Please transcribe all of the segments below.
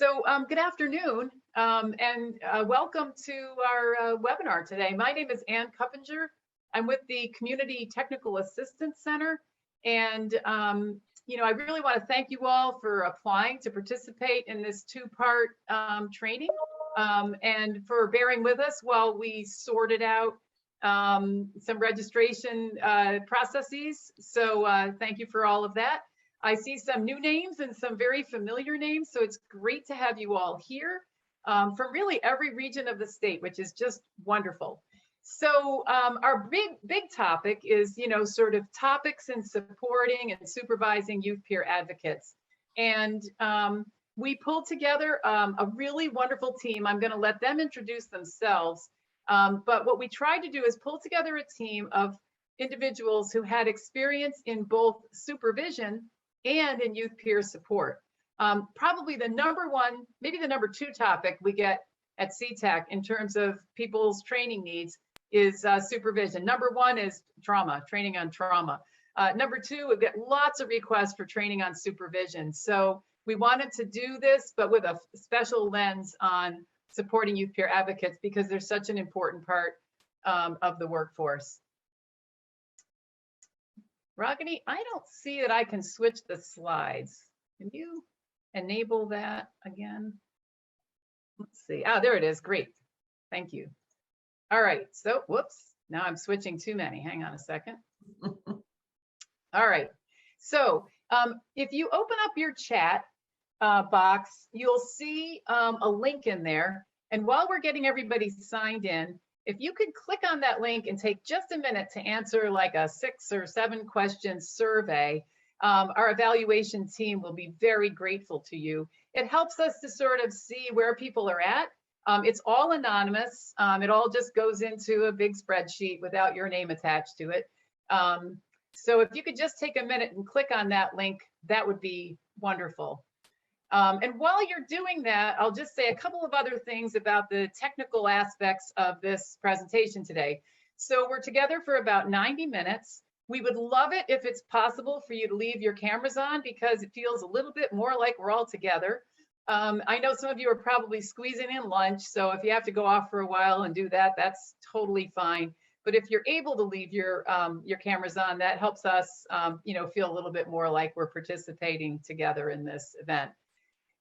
Good afternoon, and welcome to our webinar today. My name is Ann Cuppinger. I'm with the Community Technical Assistance Center, and I really want to thank you all for applying to participate in this two-part training, and for bearing with us while we sorted out some registration processes. So thank you for all of that. I see some new names and some very familiar names, so it's great to have you all here from really every region of the state, which is just wonderful. So our big topic is, sort of topics in supporting and supervising youth peer advocates. And we pulled together a really wonderful team. I'm going to let them introduce themselves. But what we tried to do is pull together a team of individuals who had experience in both supervision and in youth peer support. Probably the number one, maybe the number two topic we get at CTEC in terms of people's training needs is supervision. Number one is trauma, training on trauma. Number two, we get lots of requests for training on supervision. So we wanted to do this, but with a special lens on supporting youth peer advocates because they're such an important part of the workforce. Ragini, I don't see that I can switch the slides. Can you enable that again? Let's see. Ah, there it is. Great. Thank you. All right. So, whoops. Now I'm switching too many. Hang on a second. All right. So, if you open up your chat box, you'll see a link in there. And while we're getting everybody signed in, if you could click on that link and take just a minute to answer like a 6 or 7 question survey, our evaluation team will be very grateful to you. It helps us to sort of see where people are at. It's all anonymous. It all just goes into a big spreadsheet without your name attached to it. So if you could just take a minute and click on that link, that would be wonderful. And while you're doing that, I'll just say a couple of other things about the technical aspects of this presentation today. So we're together for about 90 minutes. We would love it if it's possible for you to leave your cameras on because it feels a little bit more like we're all together. I know some of you are probably squeezing in lunch, so if you have to go off for a while and do that, that's totally fine. But if you're able to leave your cameras on, that helps us, feel a little bit more like we're participating together in this event.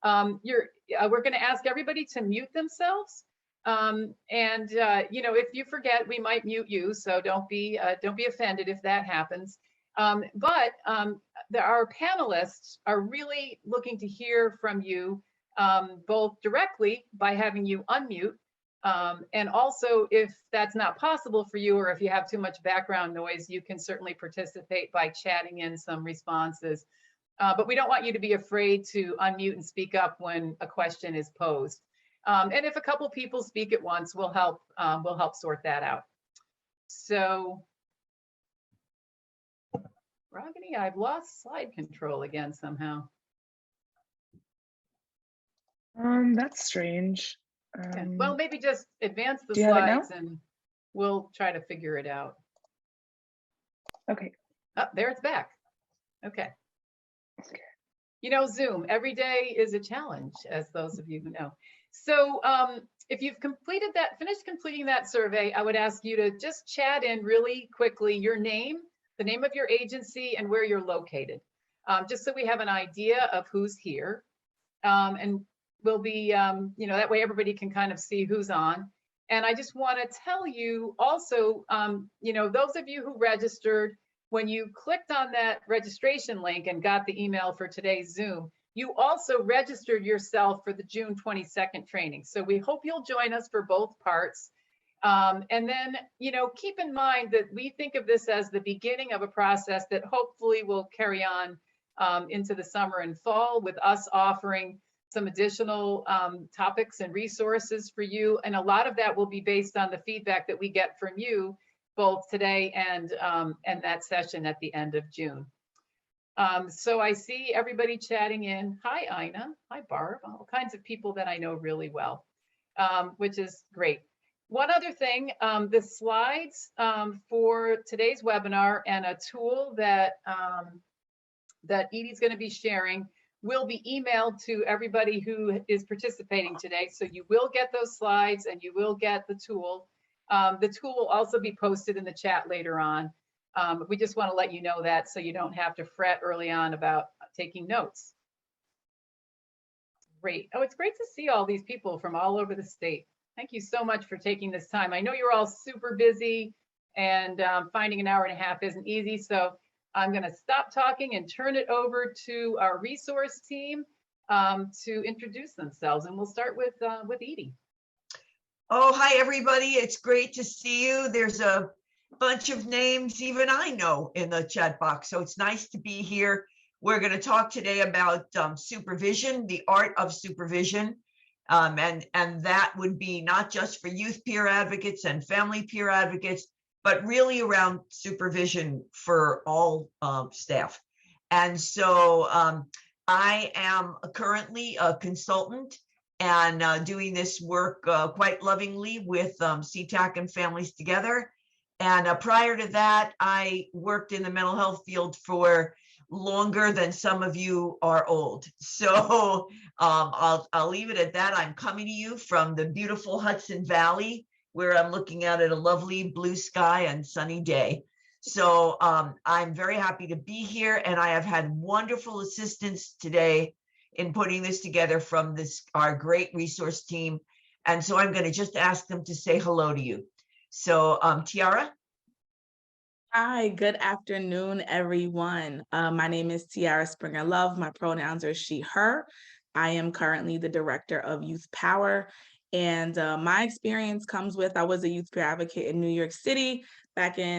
We're going to ask everybody to mute themselves, if you forget, we might mute you, so don't be offended if that happens. But our panelists are really looking to hear from you, both directly by having you unmute, and also if that's not possible for you, or if you have too much background noise, you can certainly participate by chatting in some responses. But we don't want you to be afraid to unmute and speak up when a question is posed. And if a couple people speak at once, we'll help sort that out. So, Ragini, I've lost slide control again somehow. That's strange. Okay. Well, maybe just advance the slides and we'll try to figure it out. Okay. Oh, there it's back. Okay. Zoom, every day is a challenge, as those of you who know. So if you've finished completing that survey, I would ask you to just chat in really quickly your name, the name of your agency, and where you're located, just so we have an idea of who's here. And we'll be, that way everybody can kind of see who's on. And I just want to tell you also, those of you who registered, when you clicked on that registration link and got the email for today's Zoom, you also registered yourself for the June 22nd training. So we hope you'll join us for both parts. And then, keep in mind that we think of this as the beginning of a process that hopefully will carry on into the summer and fall, with us offering some additional topics and resources for you. And a lot of that will be based on the feedback that we get from you, both today and that session at the end of June. So I see everybody chatting in. Hi, Ina. Hi, Barb. All kinds of people that I know really well, which is great. One other thing, the slides for today's webinar and a tool that Edie's going to be sharing will be emailed to everybody who is participating today. So you will get those slides and you will get the tool. The tool will also be posted in the chat later on. We just want to let you know that so you don't have to fret early on about taking notes. Great. Oh, it's great to see all these people from all over the state. Thank you so much for taking this time. I know you're all super busy and finding an hour and a half isn't easy. So I'm going to stop talking and turn it over to our resource team to introduce themselves. And we'll start with Edie. Oh, hi, everybody. It's great to see you. There's a bunch of names even I know in the chat box. So it's nice to be here. We're going to talk today about supervision, the art of supervision. And that would be not just for youth peer advocates and family peer advocates, but really around supervision for all staff. And so I am currently a consultant and doing this work quite lovingly with CTAC and Families Together. And prior to that, I worked in the mental health field for longer than some of you are old. So I'll leave it at that. I'm coming to you from the beautiful Hudson Valley, where I'm looking out at a lovely blue sky and sunny day. So I'm very happy to be here, and I have had wonderful assistance today in putting this together from our great resource team. And so I'm going to just ask them to say hello to you. So Tiara. Hi, good afternoon, everyone. My name is Tiara Springer Love. My pronouns are she, her. I am currently the director of Youth Power. And my experience comes with, I was a youth peer advocate in New York City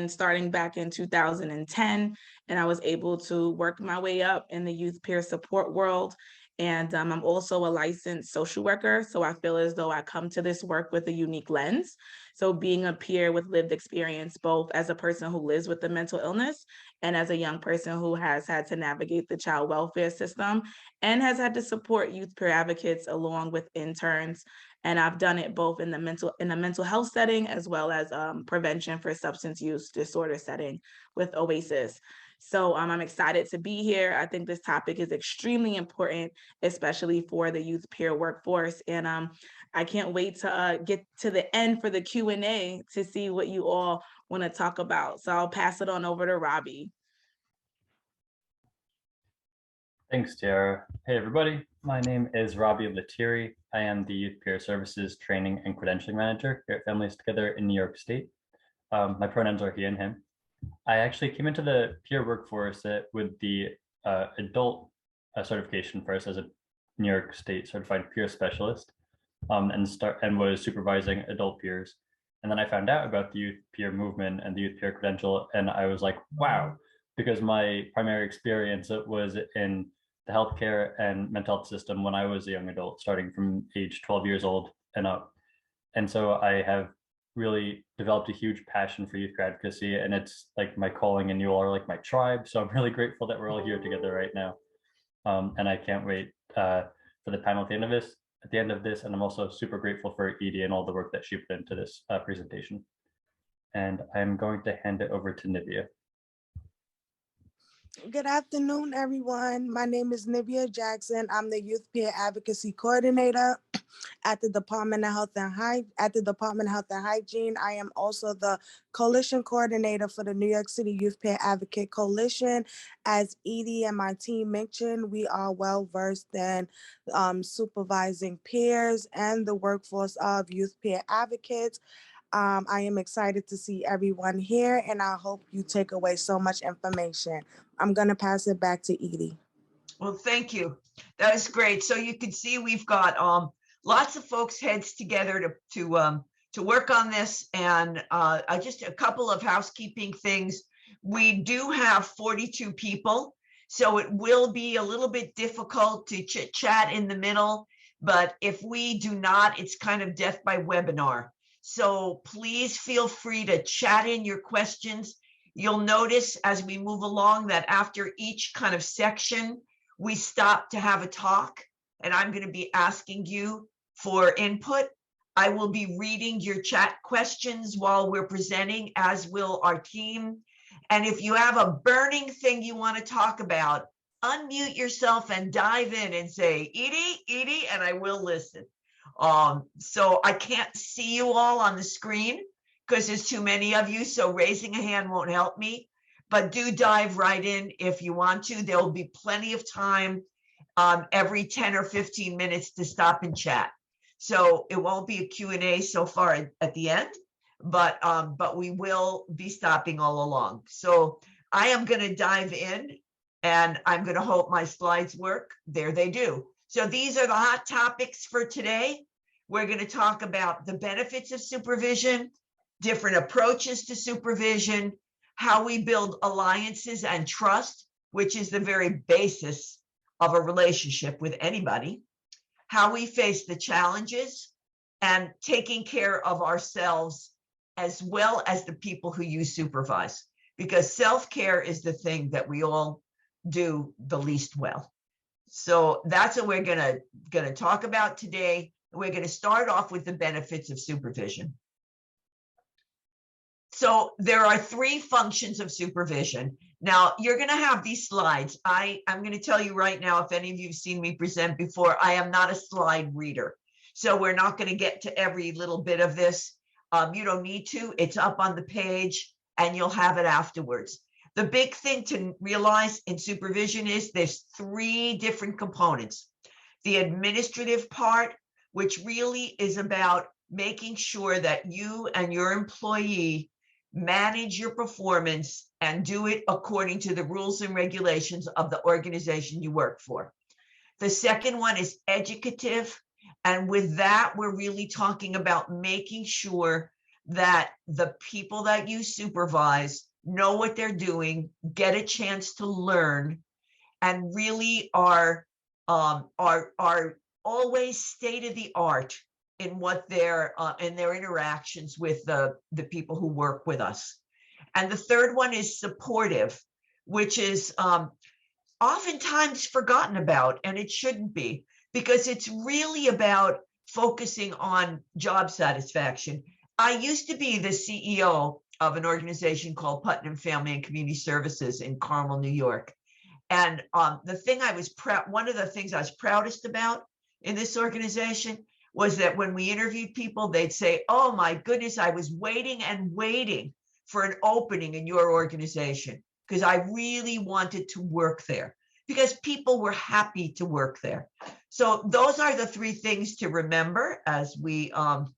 starting back in 2010. And I was able to work my way up in the youth peer support world. And I'm also a licensed social worker. So I feel as though I come to this work with a unique lens. So being a peer with lived experience, both as a person who lives with a mental illness and as a young person who has had to navigate the child welfare system and has had to support youth peer advocates along with interns. And I've done it both in the mental health setting as well as prevention for substance use disorder setting with OASIS. So I'm excited to be here. I think this topic is extremely important, especially for the youth peer workforce. And I can't wait to get to the end for the Q&A to see what you all want to talk about. So I'll pass it on over to Robbie. Thanks, Tiara. Hey, everybody. My name is Robbie Letieri. I am the Youth Peer Services Training and Credentialing Manager here at Families Together in New York State. My pronouns are he and him. I actually came into the peer workforce with the adult certification first as a New York State certified peer specialist and was supervising adult peers. And then I found out about the youth peer movement and the youth peer credential, and I was like, wow, because my primary experience was in the healthcare and mental health system when I was a young adult, starting from age 12 years old and up. And so I have really developed a huge passion for youth advocacy, and it's like my calling, and you all are like my tribe. So I'm really grateful that we're all here together right now. And I can't wait for the panel at the end of this. And I'm also super grateful for Edie and all the work that she put into this presentation. And I'm going to hand it over to Nivea. Good afternoon, everyone. My name is Nivea Jackson. I'm the Youth Peer Advocacy Coordinator at the Department of Health and Hygiene. I am also the Coalition Coordinator for the New York City Youth Peer Advocate Coalition. As Edie and my team mentioned, we are well versed in supervising peers and the workforce of youth peer advocates. I am excited to see everyone here, and I hope you take away so much information. I'm going to pass it back to Edie. Well, thank you. That was great. So you can see we've got lots of folks' heads together to work on this. And just a couple of housekeeping things. We do have 42 people, so it will be a little bit difficult to chit chat in the middle. But if we do not, it's kind of death by webinar. So please feel free to chat in your questions. You'll notice as we move along that after each kind of section, we stop to have a talk, and I'm going to be asking you for input. I will be reading your chat questions while we're presenting, as will our team. And if you have a burning thing you want to talk about, unmute yourself and dive in and say, Edie, and I will listen. So I can't see you all on the screen because there's too many of you. So raising a hand won't help me, but do dive right in if you want to. There will be plenty of time every 10 or 15 minutes to stop and chat. So it won't be a Q&A so far at the end, but we will be stopping all along. So I am going to dive in, and I'm going to hope my slides work. There they do. So these are the hot topics for today. We're going to talk about the benefits of supervision, different approaches to supervision, how we build alliances and trust, which is the very basis of a relationship with anybody, how we face the challenges, and taking care of ourselves as well as the people who you supervise, because self-care is the thing that we all do the least well. So that's what we're gonna talk about today. We're going to start off with the benefits of supervision. So there are 3 functions of supervision. Now, you're going to have these slides. I'm going to tell you right now, if any of you have seen me present before, I am not a slide reader. So we're not going to get to every little bit of this. You don't need to. It's up on the page, and you'll have it afterwards. The big thing to realize in supervision is there's 3 different components. The administrative part, which really is about making sure that you and your employee manage your performance and do it according to the rules and regulations of the organization you work for. The second one is educative. And with that, we're really talking about making sure that the people that you supervise know what they're doing, get a chance to learn, and really are always state of the art in what their in their interactions with the people who work with us. And the third one is supportive, which is oftentimes forgotten about, and it shouldn't be, because it's really about focusing on job satisfaction. I used to be the CEO of an organization called Putnam Family and Community Services in Carmel, New York. And the thing I was proud, one of the things I was proudest about in this organization was that when we interviewed people, they'd say, "Oh my goodness, I was waiting and waiting for an opening in your organization because I really wanted to work there," because people were happy to work there. So those are the 3 things to remember as we got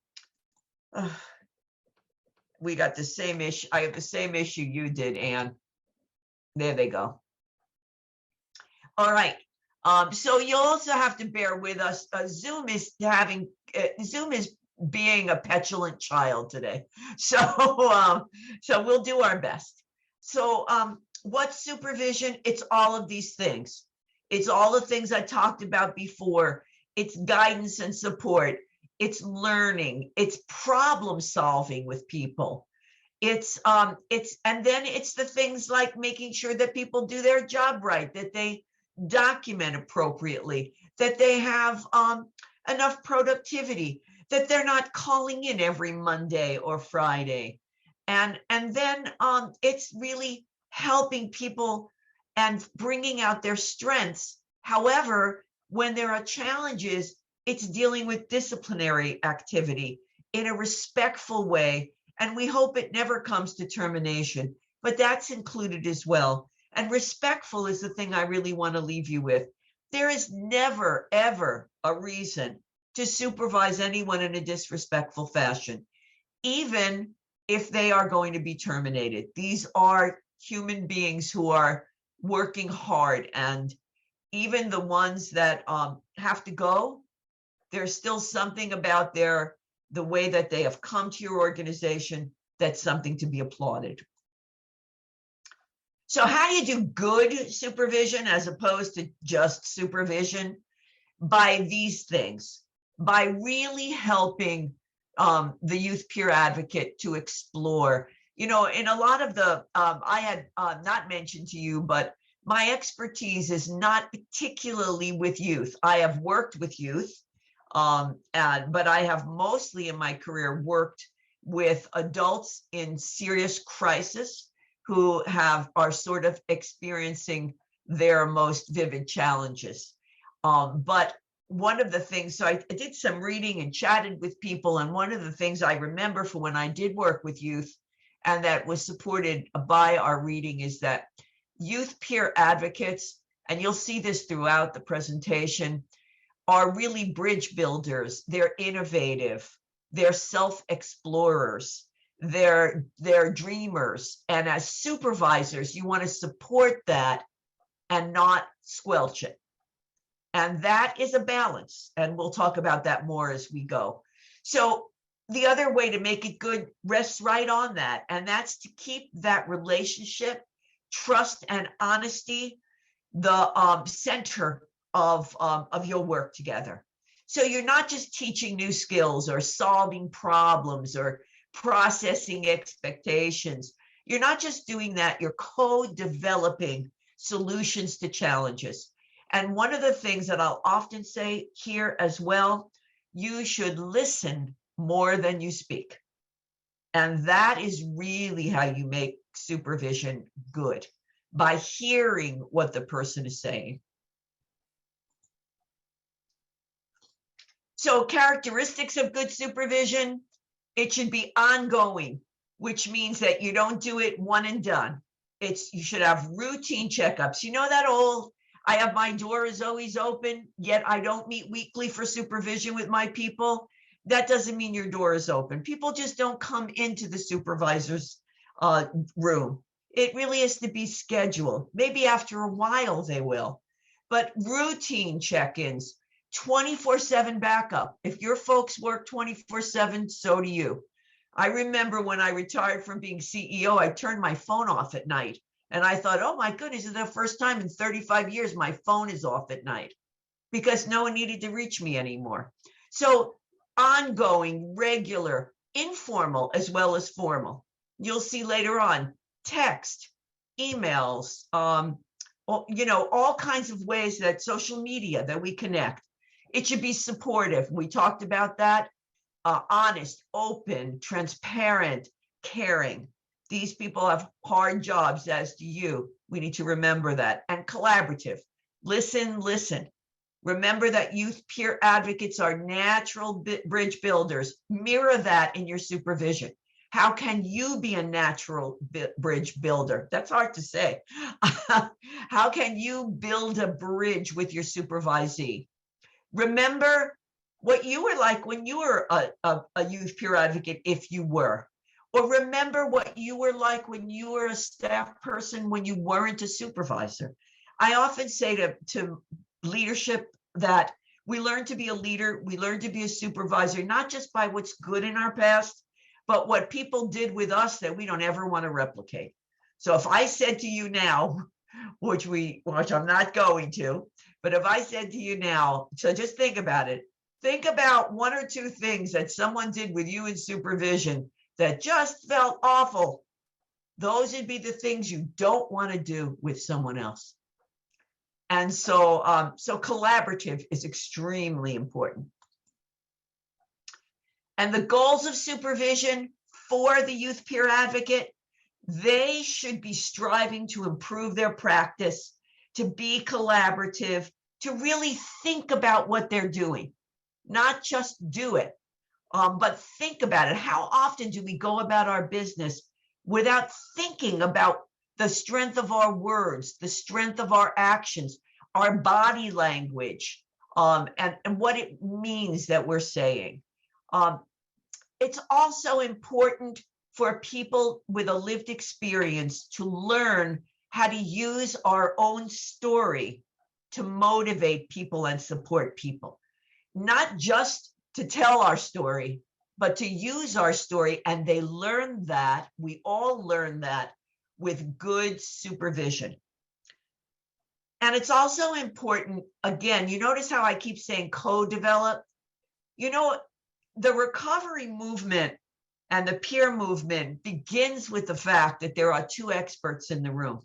the same issue. I have the same issue you did, Anne. There they go. All right. So you also have to bear with us. Zoom is being a petulant child today. So so we'll do our best. So what's supervision? It's all of these things. It's all the things I talked about before. It's guidance and support. It's learning. It's problem solving with people. It's and then it's the things like making sure that people do their job right, that they document appropriately, that they have enough productivity, that they're not calling in every Monday or Friday. And then it's really helping people and bringing out their strengths. However, when there are challenges, it's dealing with disciplinary activity in a respectful way. And we hope it never comes to termination, but that's included as well. And respectful is the thing I really want to leave you with. There is never, ever a reason to supervise anyone in a disrespectful fashion, even if they are going to be terminated. These are human beings who are working hard, and even the ones that have to go, there's still something about the way that they have come to your organization that's something to be applauded. So how do you do good supervision as opposed to just supervision? By these things, by really helping the youth peer advocate to explore. You know, in a lot of the, I had not mentioned to you, but my expertise is not particularly with youth. I have worked with youth, but I have mostly in my career worked with adults in serious crisis who are sort of experiencing their most vivid challenges. But one of the things, so I did some reading and chatted with people, and one of the things I remember from when I did work with youth and that was supported by our reading is that youth peer advocates, and you'll see this throughout the presentation, are really bridge builders. They're innovative, they're self-explorers, they're dreamers. And as supervisors, you want to support that and not squelch it. And that is a balance. And we'll talk about that more as we go. So the other way to make it good rests right on that. And that's to keep that relationship, trust and honesty, the center of your work together. So you're not just teaching new skills or solving problems or processing expectations. You're not just doing that, you're co-developing solutions to challenges. And one of the things that I'll often say here as well, you should listen more than you speak. And that is really how you make supervision good, by hearing what the person is saying. So characteristics of good supervision, it should be ongoing, which means that you don't do it one and done. You should have routine checkups. You know that old, I have my door is always open, yet I don't meet weekly for supervision with my people. That doesn't mean your door is open. People just don't come into the supervisor's room. It really is to be scheduled. Maybe after a while they will, but routine check-ins, 24/7 backup. If your folks work 24/7, so do you. I remember when I retired from being CEO, I turned my phone off at night. And I thought, oh my goodness, it's the first time in 35 years my phone is off at night because no one needed to reach me anymore. So ongoing, regular, informal, as well as formal. You'll see later on, text, emails, all kinds of ways that social media that we connect. It should be supportive. We talked about that. Honest, open, transparent, caring. These people have hard jobs, as do you. We need to remember that. And collaborative. Listen. Remember that youth peer advocates are natural bridge builders. Mirror that in your supervision. How can you be a natural bridge builder? That's hard to say. How can you build a bridge with your supervisee? Remember what you were like when you were a youth peer advocate, if you were. Or remember what you were like when you were a staff person, when you weren't a supervisor. I often say to leadership that we learn to be a leader, we learn to be a supervisor, not just by what's good in our past, but what people did with us that we don't ever want to replicate. So if I said to you now, which I'm not going to, but if I said to you now, so just think about it. Think about one or two things that someone did with you in supervision that just felt awful. Those would be the things you don't want to do with someone else. And so, so collaborative is extremely important. And the goals of supervision for the youth peer advocate, they should be striving to improve their practice, to be collaborative, to really think about what they're doing, not just do it. But think about it. How often do we go about our business without thinking about the strength of our words, the strength of our actions, our body language, and what it means that we're saying? It's also important for people with a lived experience to learn how to use our own story to motivate people and support people, not just to tell our story, but to use our story. And they learn that, we all learn that with good supervision. And it's also important, again, you notice how I keep saying co-develop? You know, the recovery movement and the peer movement begins with the fact that there are two experts in the room.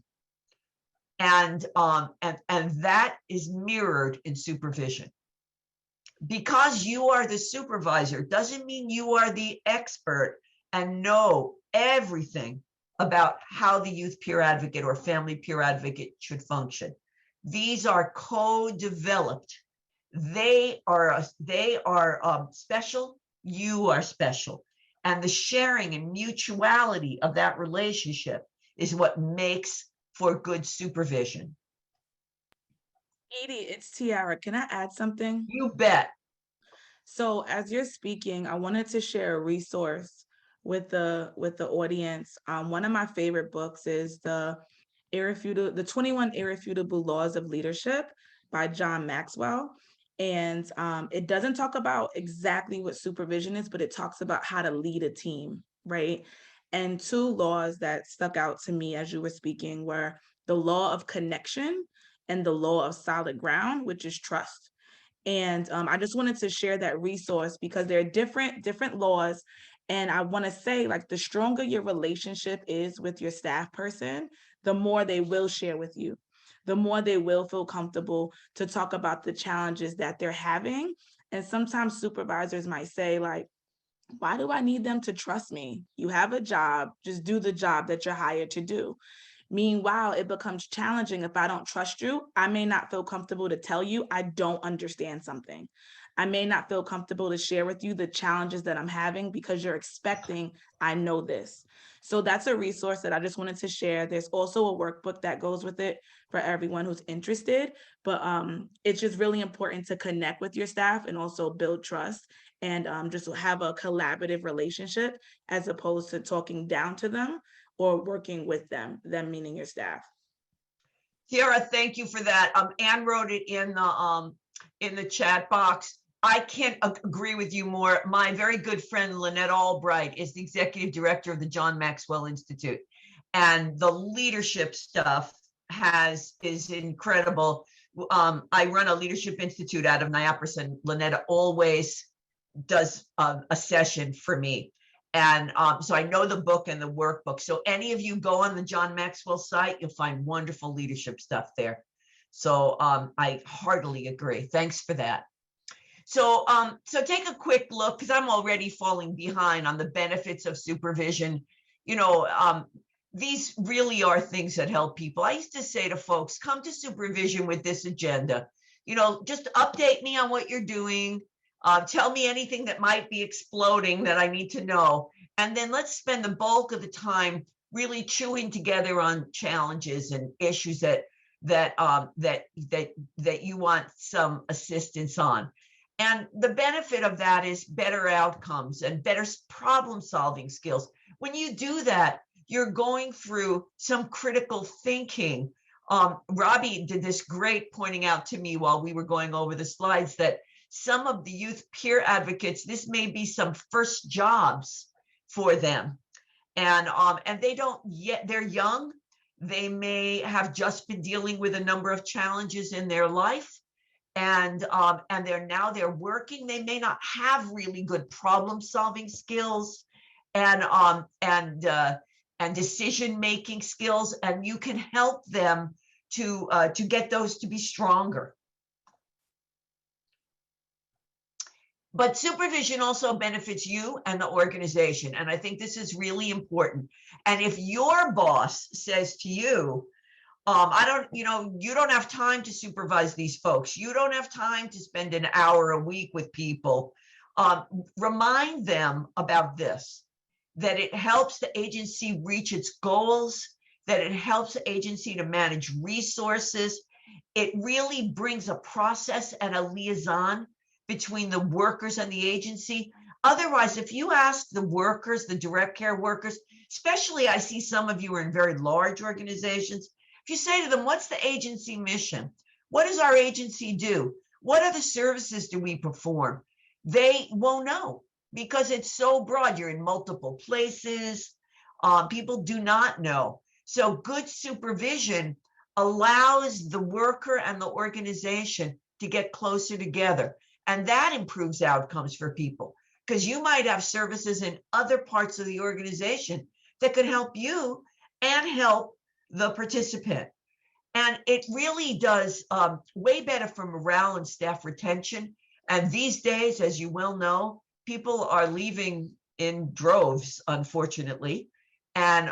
And that is mirrored in supervision. Because you are the supervisor doesn't mean you are the expert and know everything about how the youth peer advocate or family peer advocate should function. These are co-developed. They are special. You are special. And the sharing and mutuality of that relationship is what makes for good supervision. Edie, it's Tiara. Can I add something? You bet. So as you're speaking, I wanted to share a resource with the audience. One of my favorite books is the 21 Irrefutable Laws of Leadership by John Maxwell. And it doesn't talk about exactly what supervision is, but it talks about how to lead a team, right? And two laws that stuck out to me as you were speaking were the law of connection and the law of solid ground, which is trust. And I just wanted to share that resource because there are different laws. And I want to say, like, the stronger your relationship is with your staff person, the more they will share with you, the more they will feel comfortable to talk about the challenges that they're having. And sometimes supervisors might say, like, why do I need them to trust me? You have a job, just do the job that you're hired to do. Meanwhile, it becomes challenging if I don't trust you. I may not feel comfortable to tell you I don't understand something. I may not feel comfortable to share with you the challenges that I'm having because you're expecting I know this. So that's a resource that I just wanted to share. There's also a workbook that goes with it for everyone who's interested, but it's just really important to connect with your staff and also build trust and just have a collaborative relationship as opposed to talking down to them or working with them meaning your staff. Tiara, thank you for that. Anne wrote it in the chat box. I can't agree with you more. My very good friend Lynette Albright is the executive director of the John Maxwell Institute, and the leadership stuff is incredible. I run a leadership institute out of Niagara, and Lynette always does a session for me. And so I know the book and the workbook. So any of you go on the John Maxwell site, you'll find wonderful leadership stuff there. So I heartily agree. Thanks for that. So take a quick look, because I'm already falling behind on the benefits of supervision. You know, these really are things that help people. I used to say to folks, come to supervision with this agenda. You know, just update me on what you're doing. Tell me anything that might be exploding that I need to know. And then let's spend the bulk of the time really chewing together on challenges and issues that you want some assistance on. And the benefit of that is better outcomes and better problem solving skills. When you do that, you're going through some critical thinking. Robbie did this great pointing out to me while we were going over the slides that some of the youth peer advocates, this may be some first jobs for them. And they don't yet, they're young. They may have just been dealing with a number of challenges in their life. And they're working. They may not have really good problem solving skills and decision making skills. And you can help them to get those to be stronger. But supervision also benefits you and the organization. And I think this is really important. And if your boss says to you, you don't have time to supervise these folks. You don't have time to spend an hour a week with people. Remind them about this, that it helps the agency reach its goals, that it helps the agency to manage resources. It really brings a process and a liaison between the workers and the agency. Otherwise, if you ask the workers, the direct care workers, especially I see some of you are in very large organizations, if you say to them, what's the agency mission? What does our agency do? What other services do we perform? They won't know because it's so broad. You're in multiple places. People do not know. So good supervision allows the worker and the organization to get closer together. And that improves outcomes for people because you might have services in other parts of the organization that could help you and help the participant. And it really does way better for morale and staff retention. And these days, as you well know, people are leaving in droves, unfortunately. And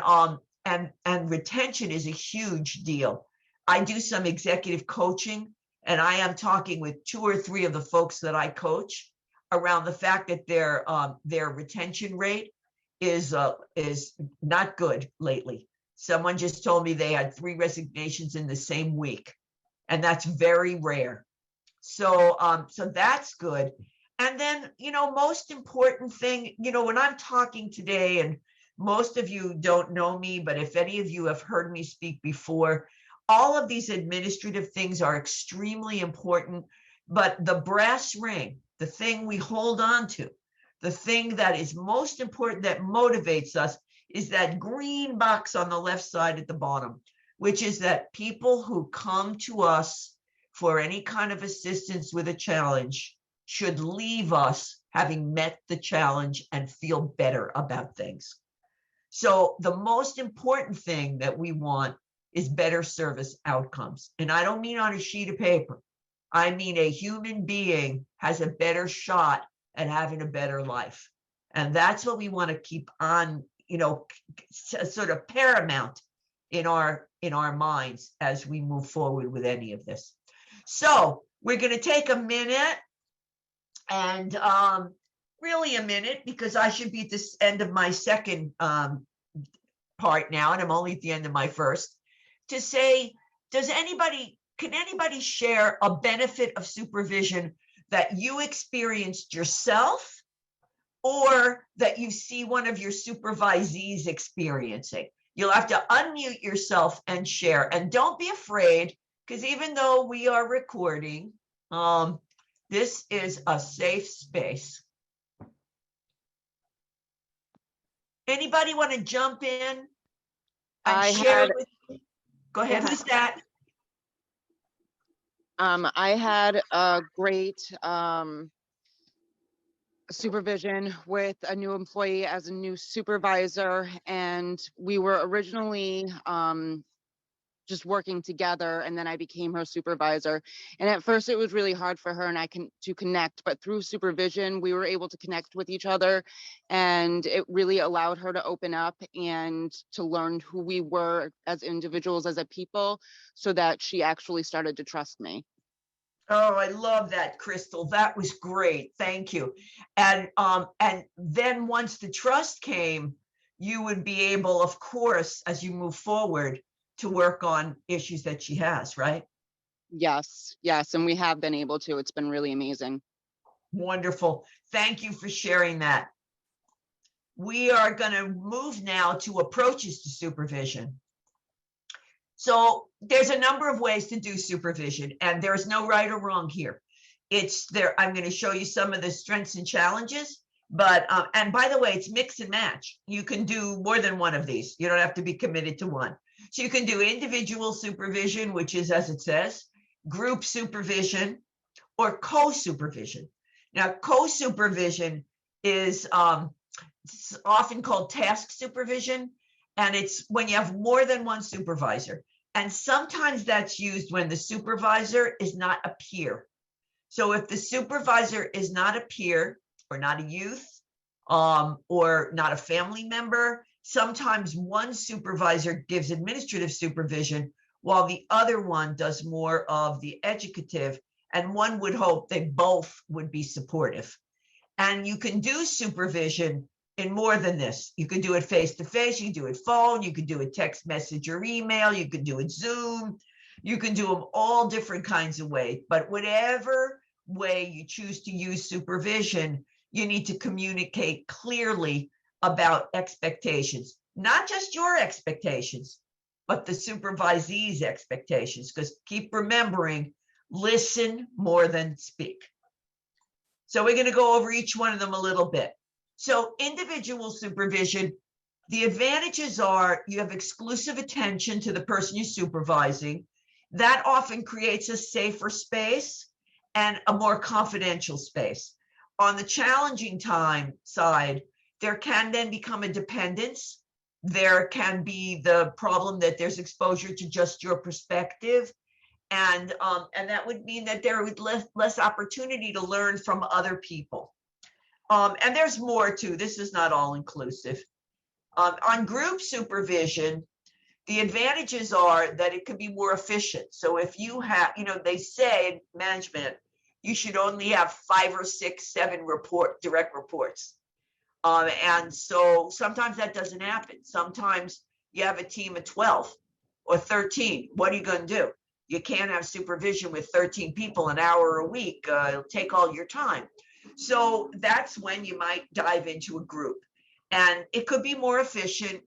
retention is a huge deal. I do some executive coaching, and I am talking with 2 or 3 of the folks that I coach around the fact that their retention rate is not good lately. Someone just told me they had 3 resignations in the same week, and that's very rare. So so that's good. And then, most important thing, when I'm talking today, and most of you don't know me, but if any of you have heard me speak before, all of these administrative things are extremely important, but the brass ring, the thing we hold on to, the thing that is most important, that motivates us, is that green box on the left side at the bottom, which is that people who come to us for any kind of assistance with a challenge should leave us having met the challenge and feel better about things. So the most important thing that we want is better service outcomes. And I don't mean on a sheet of paper. I mean a human being has a better shot at having a better life. And that's what we want to keep on, sort of paramount in our minds as we move forward with any of this. So we're going to take a minute, and really a minute, because I should be at this end of my second part now, and I'm only at the end of my first, to say, can anybody share a benefit of supervision that you experienced yourself, or that you see one of your supervisees experiencing? You'll have to unmute yourself and share, and don't be afraid, because even though we are recording, this is a safe space. Anybody want to jump in and share with me? Go ahead, who's that? I had a great supervision with a new employee as a new supervisor, and we were originally just working together, and then I became her supervisor. And at first it was really hard for her and I to connect, but through supervision we were able to connect with each other, and it really allowed her to open up and to learn who we were as individuals, as a people, so that she actually started to trust me. Oh, I love that, Crystal. That was great. Thank you. And then once the trust came, you would be able, of course, as you move forward, to work on issues that she has, right? Yes, and we have been able to. It's been really amazing. Wonderful. Thank you for sharing that. We are going to move now to approaches to supervision. So there's a number of ways to do supervision, and there's no right or wrong here. I'm going to show you some of the strengths and challenges, but and by the way, it's mix and match. You can do more than one of these. You don't have to be committed to one. So you can do individual supervision, which is, as it says, group supervision, or co-supervision. Now, co-supervision is often called task supervision, and it's when you have more than one supervisor. And sometimes that's used when the supervisor is not a peer. So if the supervisor is not a peer, or not a youth, or not a family member, sometimes one supervisor gives administrative supervision while the other one does more of the educative, and one would hope they both would be supportive. And you can do supervision in more than this. You can do it face-to-face, you can do it phone, you can do it text message or email, you can do it Zoom, you can do them all different kinds of ways. But whatever way you choose to use supervision, you need to communicate clearly about expectations, not just your expectations, but the supervisee's expectations, because keep remembering, listen more than speak. So we're going to go over each one of them a little bit. So individual supervision, the advantages are you have exclusive attention to the person you're supervising. That often creates a safer space and a more confidential space. On the challenging time side, there can then become a dependence. There can be the problem that there's exposure to just your perspective. And that would mean that there would less opportunity to learn from other people. And there's more too. This is not all inclusive. On group supervision, The advantages are that it can be more efficient. So if you have, they say in management, you should only have 5 or 6, 7 direct reports. And so sometimes that doesn't happen. Sometimes you have a team of 12 or 13. What are you going to do? You can't have supervision with 13 people an hour a week. It'll take all your time. So that's when you might dive into a group, and it could be more efficient.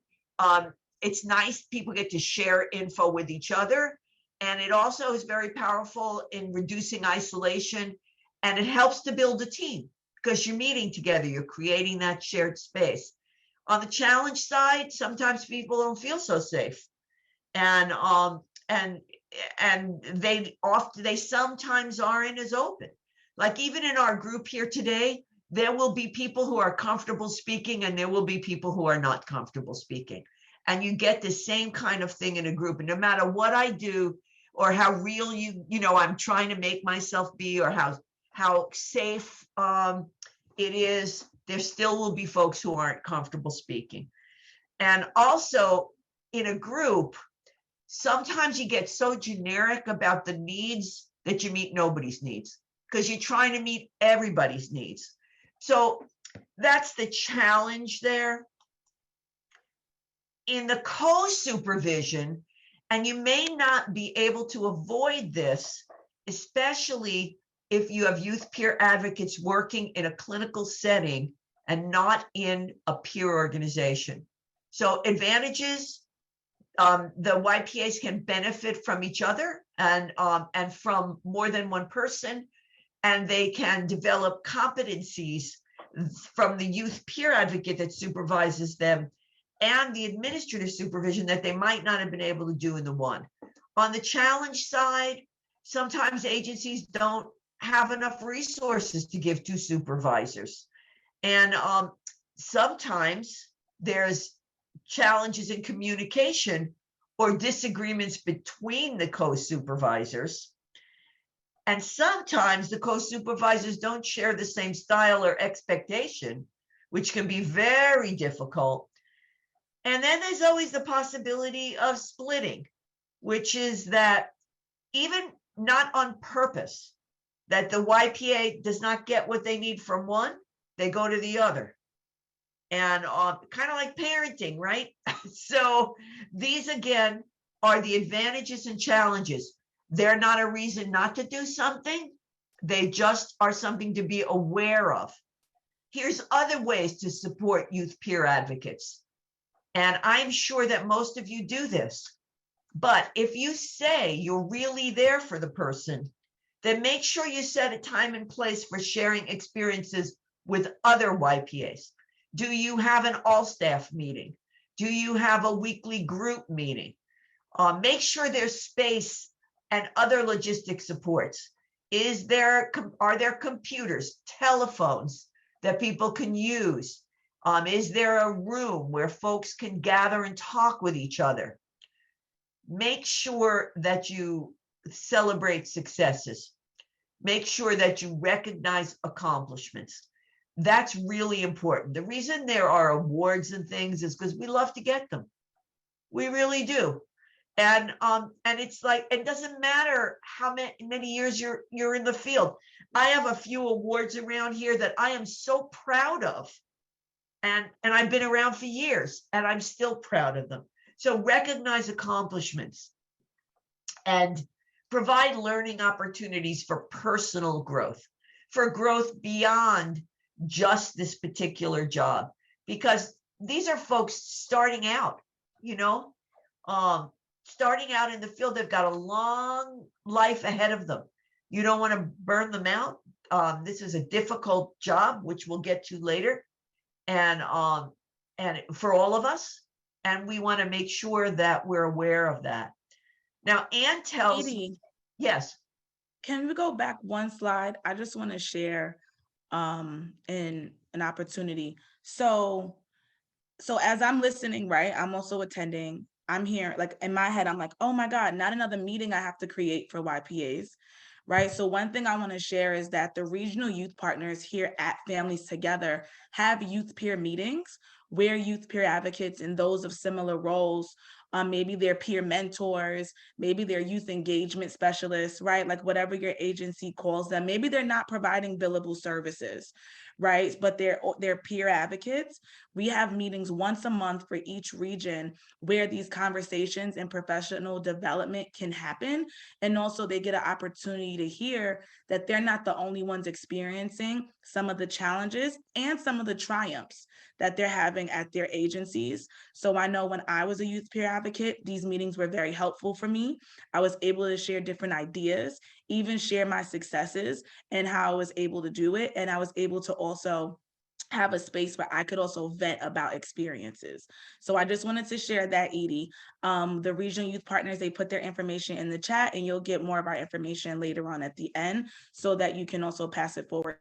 It's nice, people get to share info with each other, and it also is very powerful in reducing isolation, and it helps to build a team because you're meeting together, you're creating that shared space. On the challenge side, sometimes people don't feel so safe, and they sometimes aren't as open. Like even in our group here today, there will be people who are comfortable speaking and there will be people who are not comfortable speaking. And you get the same kind of thing in a group. And no matter what I do or how real I'm trying to make myself be, or how safe it is, there still will be folks who aren't comfortable speaking. And also in a group, sometimes you get so generic about the needs that you meet nobody's needs, because you're trying to meet everybody's needs. So that's the challenge there. In the co-supervision, and you may not be able to avoid this, especially if you have youth peer advocates working in a clinical setting and not in a peer organization. So advantages, the YPAs can benefit from each other and from more than one person, and they can develop competencies from the youth peer advocate that supervises them and the administrative supervision that they might not have been able to do in the one. On the challenge side, sometimes agencies don't have enough resources to give to supervisors. And sometimes there's challenges in communication or disagreements between the co-supervisors. And sometimes the co-supervisors don't share the same style or expectation, which can be very difficult. And then there's always the possibility of splitting, which is that even not on purpose, that the YPA does not get what they need from one, they go to the other. And kind of like parenting, right? So these, again, are the advantages and challenges. They're not a reason not to do something. They just are something to be aware of. Here's other ways to support youth peer advocates. And I'm sure that most of you do this. But if you say you're really there for the person, then make sure you set a time and place for sharing experiences with other YPAs. Do you have an all-staff meeting? Do you have a weekly group meeting? Make sure there's space and other logistic supports. Are there computers, telephones that people can use? Is there a room where folks can gather and talk with each other? Make sure that you celebrate successes. Make sure that you recognize accomplishments. That's really important. The reason there are awards and things is because we love to get them. We really do. And it's like, it doesn't matter how many years you're in the field. I have a few awards around here that I am so proud of. And I've been around for years and I'm still proud of them. So recognize accomplishments and provide learning opportunities for personal growth, for growth beyond just this particular job, because these are folks starting out, starting out in the field. They've got a long life ahead of them. You don't want to burn them out. This is a difficult job, which we'll get to later, and for all of us, and we want to make sure that we're aware of that. Now, Ann tells Katie, yes. can we go back one slide? I just want to share in an opportunity. So as I'm listening, right, I'm also attending. I'm here, like in my head, I'm like, oh my God, not another meeting I have to create for YPAs, right? So one thing I want to share is that the regional youth partners here at Families Together have youth peer meetings where youth peer advocates and those of similar roles maybe they're peer mentors, maybe they're youth engagement specialists, right? Like whatever your agency calls them. Maybe they're not providing billable services, right? But they're peer advocates. We have meetings once a month for each region where these conversations and professional development can happen. And also they get an opportunity to hear that they're not the only ones experiencing some of the challenges and some of the triumphs that they're having at their agencies. So I know when I was a youth peer advocate, these meetings were very helpful for me. I was able to share different ideas, even share my successes and how I was able to do it. And I was able to also have a space where I could also vent about experiences. So I just wanted to share that, Edie. The regional youth partners, they put their information in the chat, and you'll get more of our information later on at the end so that you can also pass it forward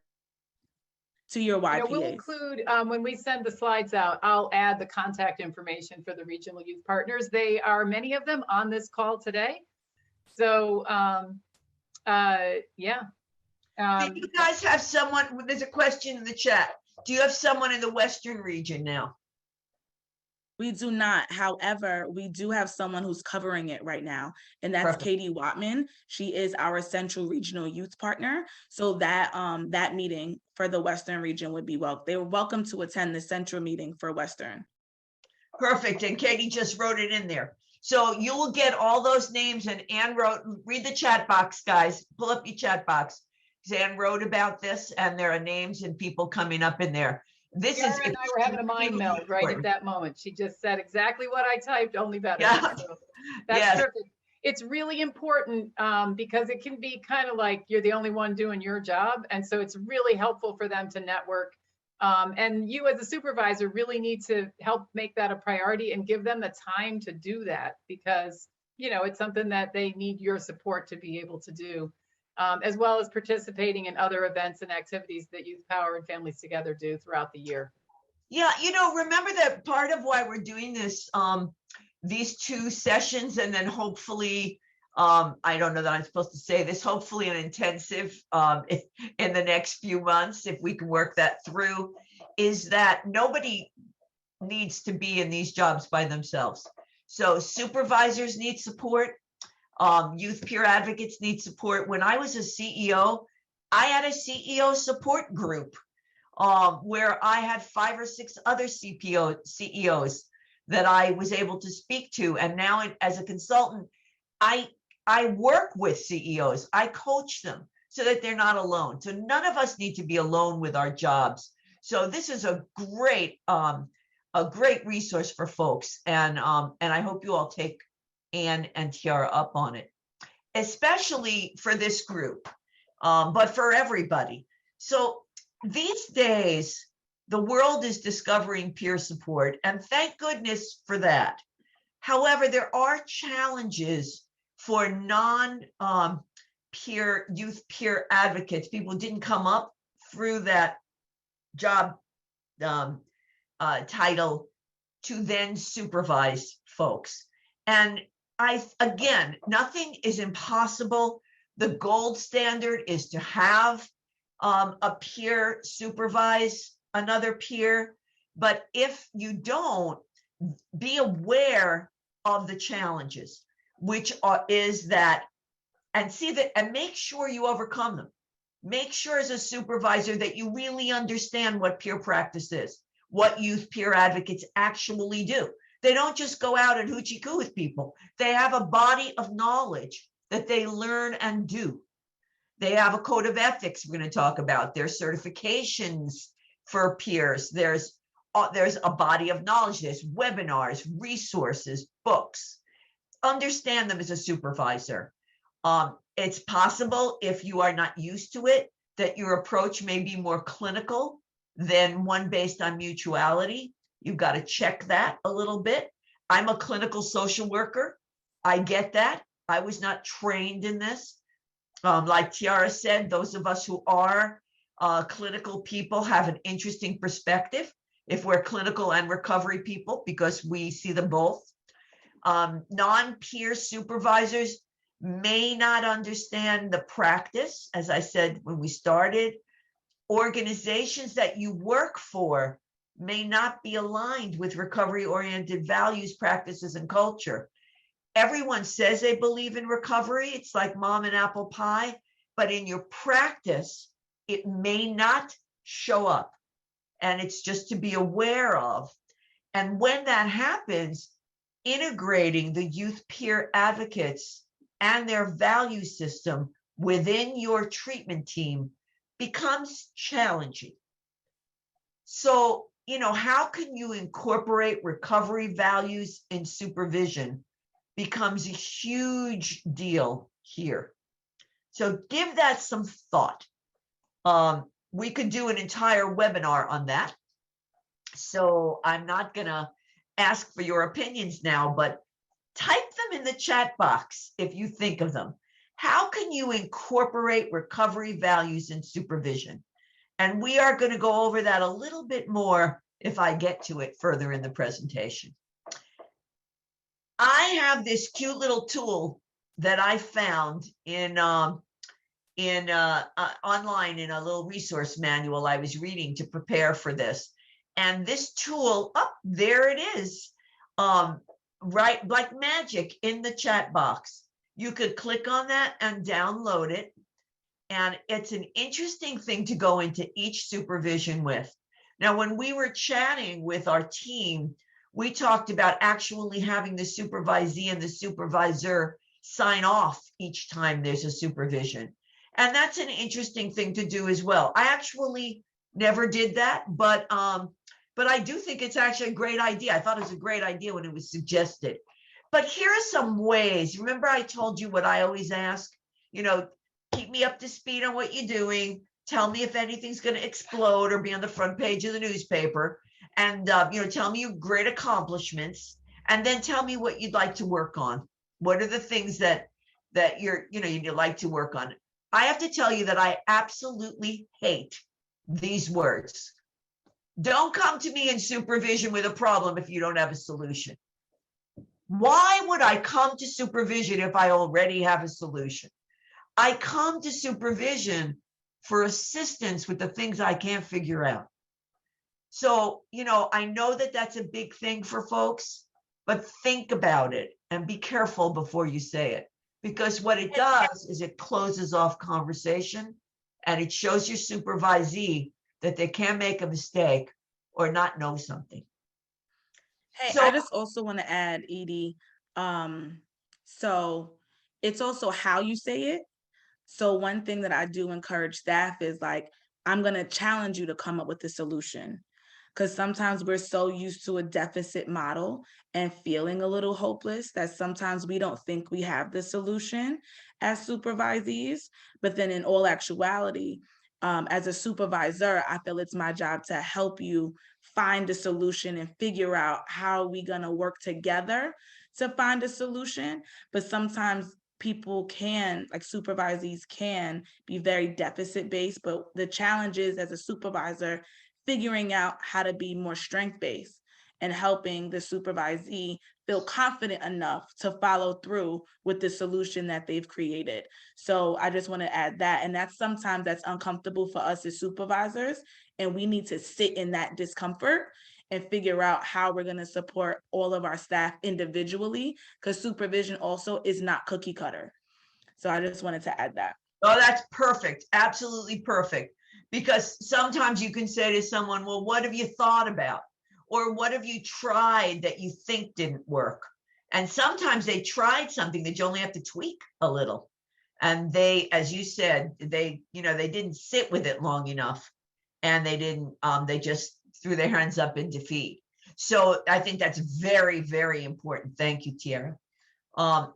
to your YPAs. We'll include, when we send the slides out, I'll add the contact information for the regional youth partners. They are, many of them, on this call today. So, yeah. Do you guys have someone, there's a question in the chat. Do you have someone in the Western region now? We do not. However, we do have someone who's covering it right now, and that's Perfect. Katie Watman. She is our Central Regional Youth Partner. So that that meeting for the Western region would be welcome. They were welcome to attend the Central meeting for Western. Perfect. And Katie just wrote it in there. So you will get all those names, and Anne wrote, read the chat box, guys. Pull up your chat box. Anne wrote about this, and there are names and people coming up in there. This Sarah is and I were having a mind meld right at that moment. She just said exactly what I typed, only better. Yeah. So that's Yes. perfect. It's really important because it can be kind of like you're the only one doing your job. And so it's really helpful for them to network. And you as a supervisor really need to help make that a priority and give them the time to do that because, it's something that they need your support to be able to do. As well as participating in other events and activities that Youth Power and Families Together do throughout the year. Yeah, remember that part of why we're doing this, these 2 sessions, and then hopefully, I don't know that I'm supposed to say this, hopefully an intensive in the next few months, if we can work that through, is that nobody needs to be in these jobs by themselves. So supervisors need support. Youth peer advocates need support. When I was a CEO, I had a CEO support group where I had 5 or 6 other CEOs that I was able to speak to. And now as a consultant, I work with CEOs. I coach them so that they're not alone. So none of us need to be alone with our jobs. So this is a great resource for folks. And I hope you all take Anne and Tiara up on it, especially for this group, but for everybody. So these days, the world is discovering peer support, and thank goodness for that. However, there are challenges for non-peer youth peer advocates, people who didn't come up through that job title to then supervise folks. And again, nothing is impossible. The gold standard is to have a peer supervise another peer. But if you don't, be aware of the challenges, which is that, and see that, and make sure you overcome them. Make sure as a supervisor that you really understand what peer practice is, what youth peer advocates actually do. They don't just go out and hoochie-coo with people. They have a body of knowledge that they learn and do. They have a code of ethics we're going to talk about. There's certifications for peers. There's a body of knowledge. There's webinars, resources, books. Understand them as a supervisor. It's possible, if you are not used to it, that your approach may be more clinical than one based on mutuality. You've got to check that a little bit. I'm a clinical social worker. I get that. I was not trained in this. Like Tiara said, those of us who are clinical people have an interesting perspective if we're clinical and recovery people, because we see them both. Non-peer supervisors may not understand the practice, as I said when we started. Organizations that you work for may not be aligned with recovery-oriented values, practices, and culture. Everyone says they believe in recovery. It's like mom and apple pie, but in your practice, it may not show up. And it's just to be aware of. And when that happens, integrating the youth peer advocates and their value system within your treatment team becomes challenging. So, how can you incorporate recovery values in supervision becomes a huge deal here. So give that some thought. We could do an entire webinar on that. So I'm not gonna ask for your opinions now, but type them in the chat box if you think of them. How can you incorporate recovery values in supervision? And we are going to go over that a little bit more if I get to it further in the presentation. I have this cute little tool that I found in online in a little resource manual I was reading to prepare for this. And this tool, there it is, right, like magic in the chat box. You could click on that and download it. And it's an interesting thing to go into each supervision with. Now, when we were chatting with our team, we talked about actually having the supervisee and the supervisor sign off each time there's a supervision. And that's an interesting thing to do as well. I actually never did that, but I do think it's actually a great idea. I thought it was a great idea when it was suggested. But here are some ways. Remember, I told you what I always ask, keep me up to speed on what you're doing. Tell me if anything's going to explode or be on the front page of the newspaper. And, tell me your great accomplishments. And then tell me what you'd like to work on. What are the things that you'd like to work on? I have to tell you that I absolutely hate these words. Don't come to me in supervision with a problem if you don't have a solution. Why would I come to supervision if I already have a solution? I come to supervision for assistance with the things I can't figure out. So, I know that that's a big thing for folks, but think about it and be careful before you say it, because what it does is it closes off conversation and it shows your supervisee that they can make a mistake or not know something. Hey, So, I just also want to add, Edie, so it's also how you say it. So one thing that I do encourage staff is like, I'm going to challenge you to come up with a solution. Because sometimes we're so used to a deficit model and feeling a little hopeless that sometimes we don't think we have the solution as supervisees. But then in all actuality, as a supervisor, I feel it's my job to help you find a solution and figure out how we're going to work together to find a solution. But sometimes people like supervisees can be very deficit based, but the challenge is as a supervisor, figuring out how to be more strength-based and helping the supervisee feel confident enough to follow through with the solution that they've created. So I just want to add that. And sometimes that's uncomfortable for us as supervisors. And we need to sit in that discomfort and figure out how we're going to support all of our staff individually, because supervision also is not cookie cutter. So I just wanted to add that. Oh, that's perfect. Absolutely perfect. Because sometimes you can say to someone, well, what have you thought about? Or what have you tried that you think didn't work? And sometimes they tried something that you only have to tweak a little. And they, as you said, they didn't sit with it long enough. And they just threw their hands up in defeat. So I think that's very, very important. Thank you, Tiara.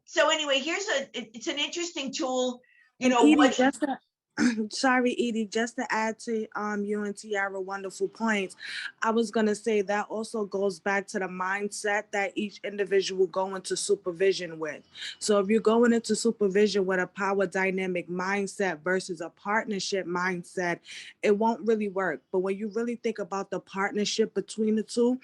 So anyway, it's an interesting tool. Sorry, Edie, just to add to you and Tiara wonderful points, I was going to say that also goes back to the mindset that each individual go into supervision with. So if you're going into supervision with a power dynamic mindset versus a partnership mindset, it won't really work. But when you really think about the partnership between the two,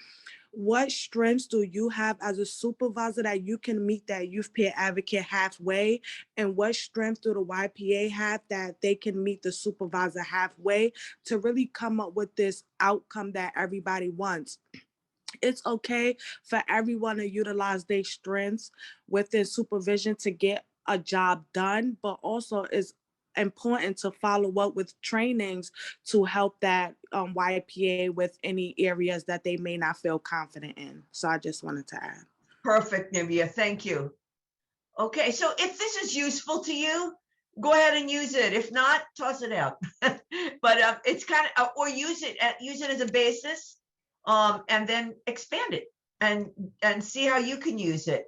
what strengths do you have as a supervisor that you can meet that youth peer advocate halfway? And what strengths do the YPA have that they can meet the supervisor halfway to really come up with this outcome that everybody wants? It's okay for everyone to utilize their strengths within supervision to get a job done, but also it's important to follow up with trainings to help that YPA with any areas that they may not feel confident in. So I just wanted to add. Perfect, Nivea. Thank you. Okay, so if this is useful to you, go ahead and use it. If not, toss it out. But it's kind of, or use it as a basis, and then expand it and see how you can use it.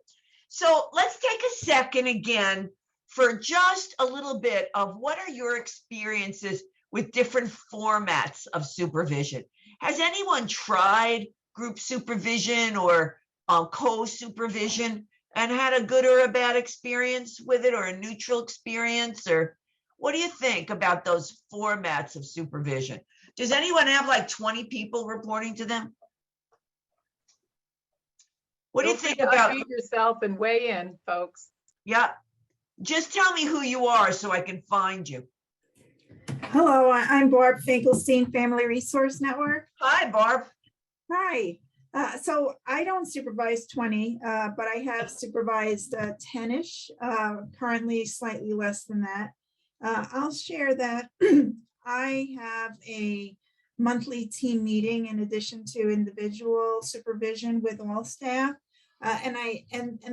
So let's take a second again for just a little bit of what are your experiences with different formats of supervision. Has anyone tried group supervision or co-supervision and had a good or a bad experience with it, or a neutral experience? Or what do you think about those formats of supervision? Does anyone have like 20 people reporting to them? What do you think about yourself and weigh in, folks? Yeah, just tell me who you are so I can find you. Hello, I'm Barb Finkelstein, Family Resource Network. Hi, Barb. Hi. So I don't supervise 20, but I have supervised 10-ish, currently slightly less than that. I'll share that I have a monthly team meeting in addition to individual supervision with all staff. And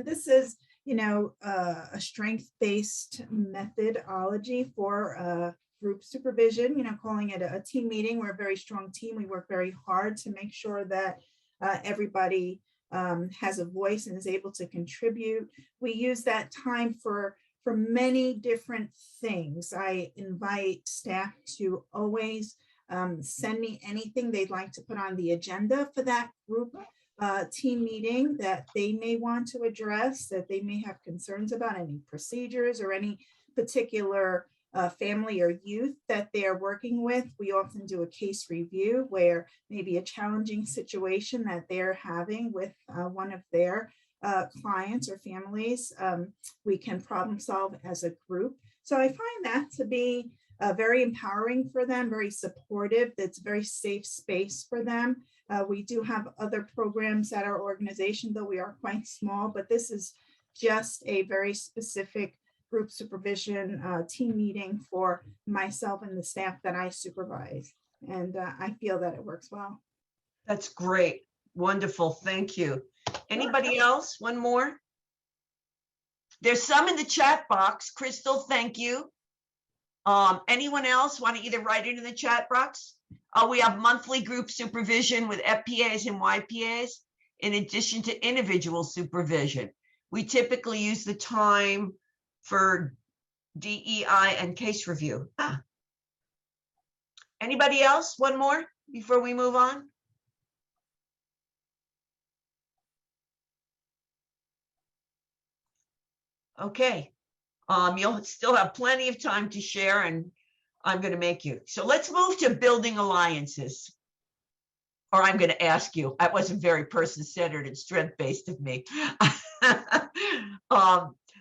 this is, you know, a strength-based methodology for group supervision, you know, calling it a team meeting. We're a very strong team. We work very hard to make sure that everybody has a voice and is able to contribute. We use that time for many different things. I invite staff to always send me anything they'd like to put on the agenda for that group team meeting that they may want to address, that they may have concerns about, any procedures or any particular family or youth that they are working with. We often do a case review where maybe a challenging situation that they're having with one of their clients or families, we can problem solve as a group. So I find that to be very empowering for them, very supportive. That's a very safe space for them. We do have other programs at our organization, though we are quite small, but this is just a very specific group supervision team meeting for myself and the staff that I supervise. And I feel that it works well. That's great. Wonderful. Thank you. Anybody else? One more? There's some in the chat box. Crystal, thank you. Anyone else want to either write it in the chat box? We have monthly group supervision with FPAs and YPAs in addition to individual supervision. We typically use the time for DEI and case review. Anybody else? One more before we move on? Okay. You'll still have plenty of time to share, and I'm going to make you. So let's move to building alliances. Or I'm going to ask you. I wasn't very person-centered and strength-based of me.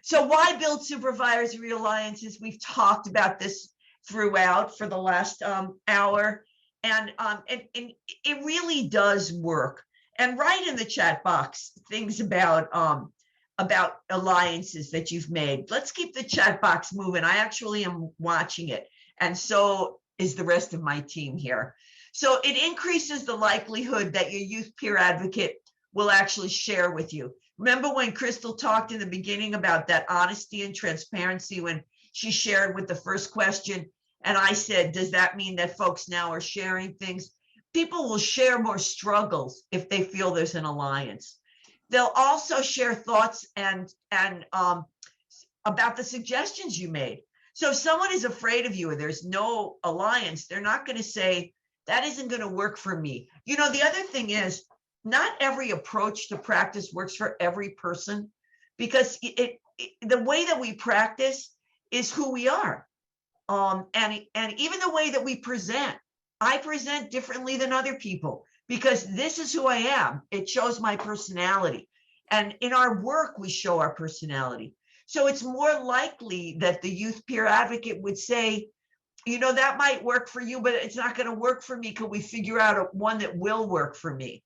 So why build supervisory alliances? We've talked about this throughout for the last hour, and it really does work. And write in the chat box things about alliances that you've made. Let's keep the chat box moving. I actually am watching it, and so is the rest of my team here. So it increases the likelihood that your youth peer advocate will actually share with you. Remember when Crystal talked in the beginning about that honesty and transparency when she shared with the first question, and I said, does that mean that folks now are sharing things? People will share more struggles if they feel there's an alliance. They'll also share thoughts and about the suggestions you made. So if someone is afraid of you or there's no alliance, they're not going to say, that isn't going to work for me. You know, the other thing is, not every approach to practice works for every person, because the way that we practice is who we are. And even the way that we present, I present differently than other people because this is who I am. It shows my personality. And in our work, we show our personality. So it's more likely that the youth peer advocate would say, you know, that might work for you, but it's not going to work for me. Can we figure out one that will work for me?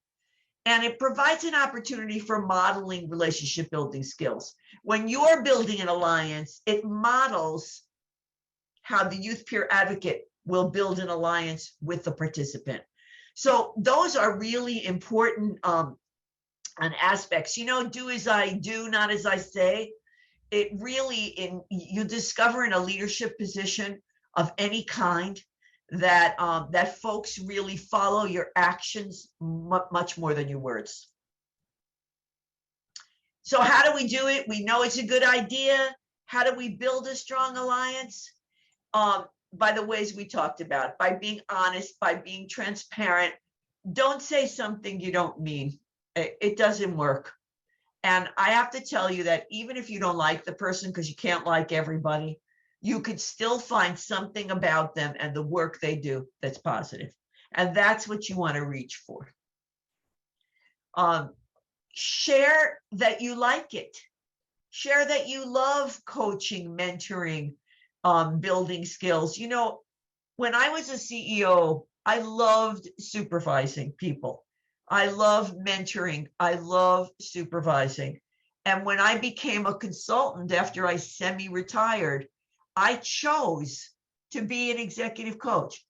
And it provides an opportunity for modeling relationship building skills. When you're building an alliance, it models how the youth peer advocate will build an alliance with the participant. So those are really important aspects. You know, do as I do, not as I say. It really, you discover in a leadership position of any kind that that folks really follow your actions much more than your words. So how do we do it? We know it's a good idea. How do we build a strong alliance? By the ways we talked about, by being honest, by being transparent. Don't say something you don't mean. It doesn't work. And I have to tell you that even if you don't like the person, because you can't like everybody, you could still find something about them and the work they do that's positive. And that's what you want to reach for. Share that you like it. Share that you love coaching, mentoring, building skills. You know, when I was a CEO, I loved supervising people. I love mentoring. I love supervising. And when I became a consultant after I semi-retired, I chose to be an executive coach.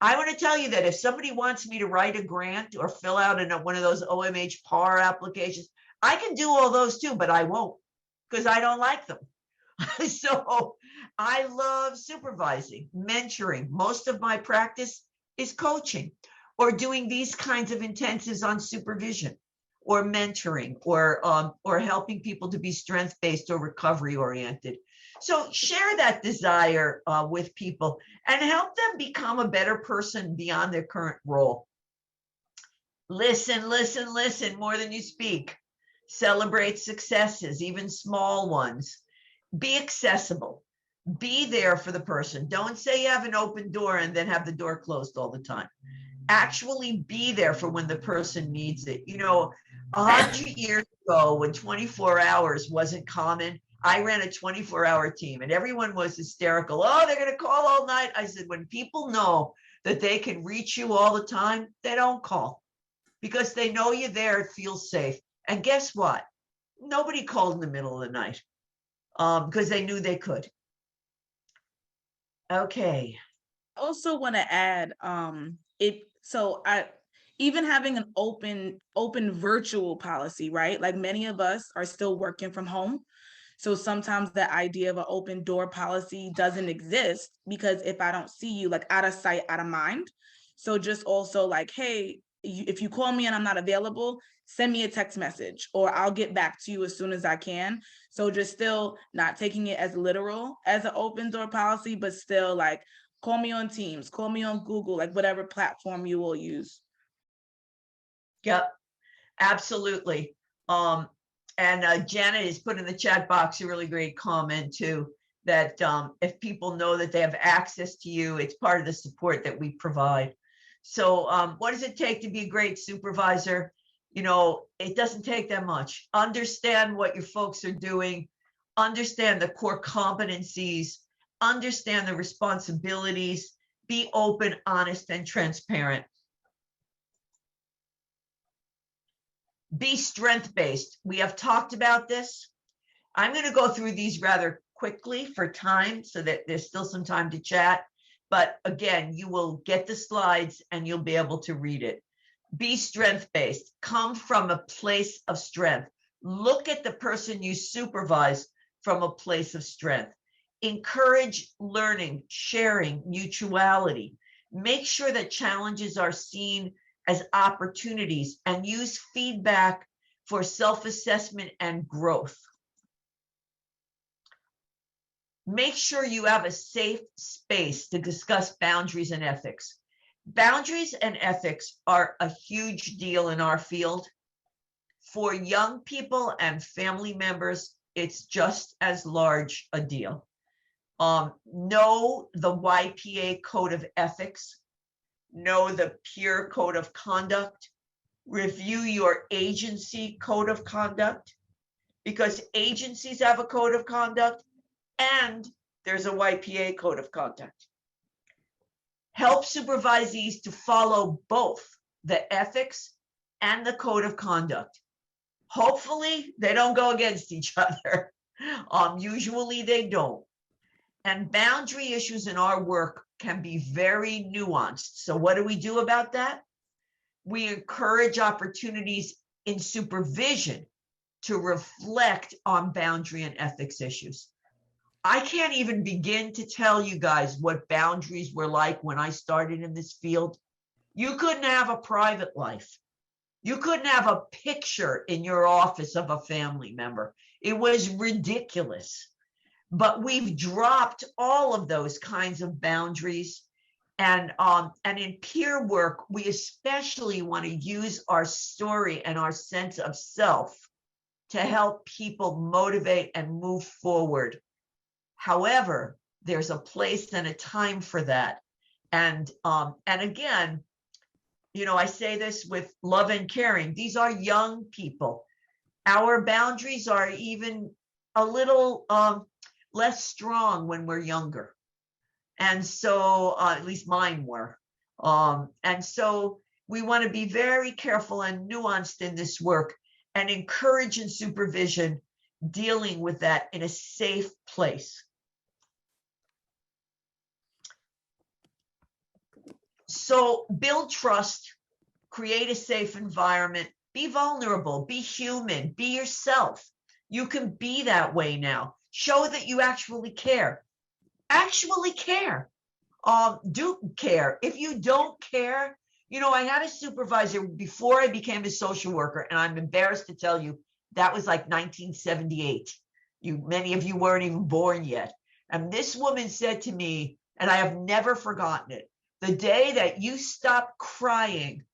I want to tell you that if somebody wants me to write a grant or fill out one of those OMH PAR applications, I can do all those too, but I won't because I don't like them. So I love supervising, mentoring. Most of my practice is coaching or doing these kinds of intensives on supervision or mentoring or helping people to be strength-based or recovery-oriented. So share that desire with people and help them become a better person beyond their current role. Listen, listen, listen more than you speak. Celebrate successes, even small ones. Be accessible. Be there for the person. Don't say you have an open door and then have the door closed all the time. Actually be there for when the person needs it. You know, 100 years ago when 24 hours wasn't common, I ran a 24-hour team and everyone was hysterical. Oh, they're going to call all night. I said, when people know that they can reach you all the time, they don't call because they know you're there. It feels safe. And guess what? Nobody called in the middle of the night because they knew they could. Okay. I also want to add even having an open virtual policy, right? Like many of us are still working from home. So sometimes the idea of an open door policy doesn't exist because if I don't see you, like out of sight, out of mind. So just also like, hey, if you call me and I'm not available, send me a text message or I'll get back to you as soon as I can. So just still not taking it as literal as an open door policy, but still like, call me on Teams, call me on Google, like whatever platform you will use. Yep, absolutely. And Janet has put in the chat box a really great comment too, that if people know that they have access to you, it's part of the support that we provide. So what does it take to be a great supervisor? You know, it doesn't take that much. Understand what your folks are doing, understand the core competencies, understand the responsibilities, be open, honest, and transparent. Be strength-based. We have talked about this. I'm going to go through these rather quickly for time so that there's still some time to chat. But again, you will get the slides and you'll be able to read it. Be strength-based. Come from a place of strength. Look at the person you supervise from a place of strength. Encourage learning, sharing, mutuality. Make sure that challenges are seen as opportunities and use feedback for self-assessment and growth. Make sure you have a safe space to discuss boundaries and ethics. Boundaries and ethics are a huge deal in our field. For young people and family members, it's just as large a deal. Know the YPA Code of Ethics. know the peer code of conduct, review your agency code of conduct, because agencies have a code of conduct and there's a YPA code of conduct. Help supervisees to follow both the ethics and the code of conduct. Hopefully, they don't go against each other. Usually they don't. And boundary issues in our work can be very nuanced. So what do we do about that? We encourage opportunities in supervision to reflect on boundary and ethics issues. I can't even begin to tell you guys what boundaries were like when I started in this field. You couldn't have a private life. You couldn't have a picture in your office of a family member. It was ridiculous. But we've dropped all of those kinds of boundaries. And in peer work, we especially want to use our story and our sense of self to help people motivate and move forward. However, there's a place and a time for that. And again, you know, I say this with love and caring. These are young people. Our boundaries are even a little less strong when we're younger. And so, at least mine were. And so we want to be very careful and nuanced in this work and encourage in supervision dealing with that in a safe place. So build trust, create a safe environment, be vulnerable, be human, be yourself. You can be that way now. Show that you actually care. Actually care. Do care. If you don't care, you know, I had a supervisor before I became a social worker, and I'm embarrassed to tell you, that was like 1978. Many of you weren't even born yet. And this woman said to me, and I have never forgotten it, the day that you stop crying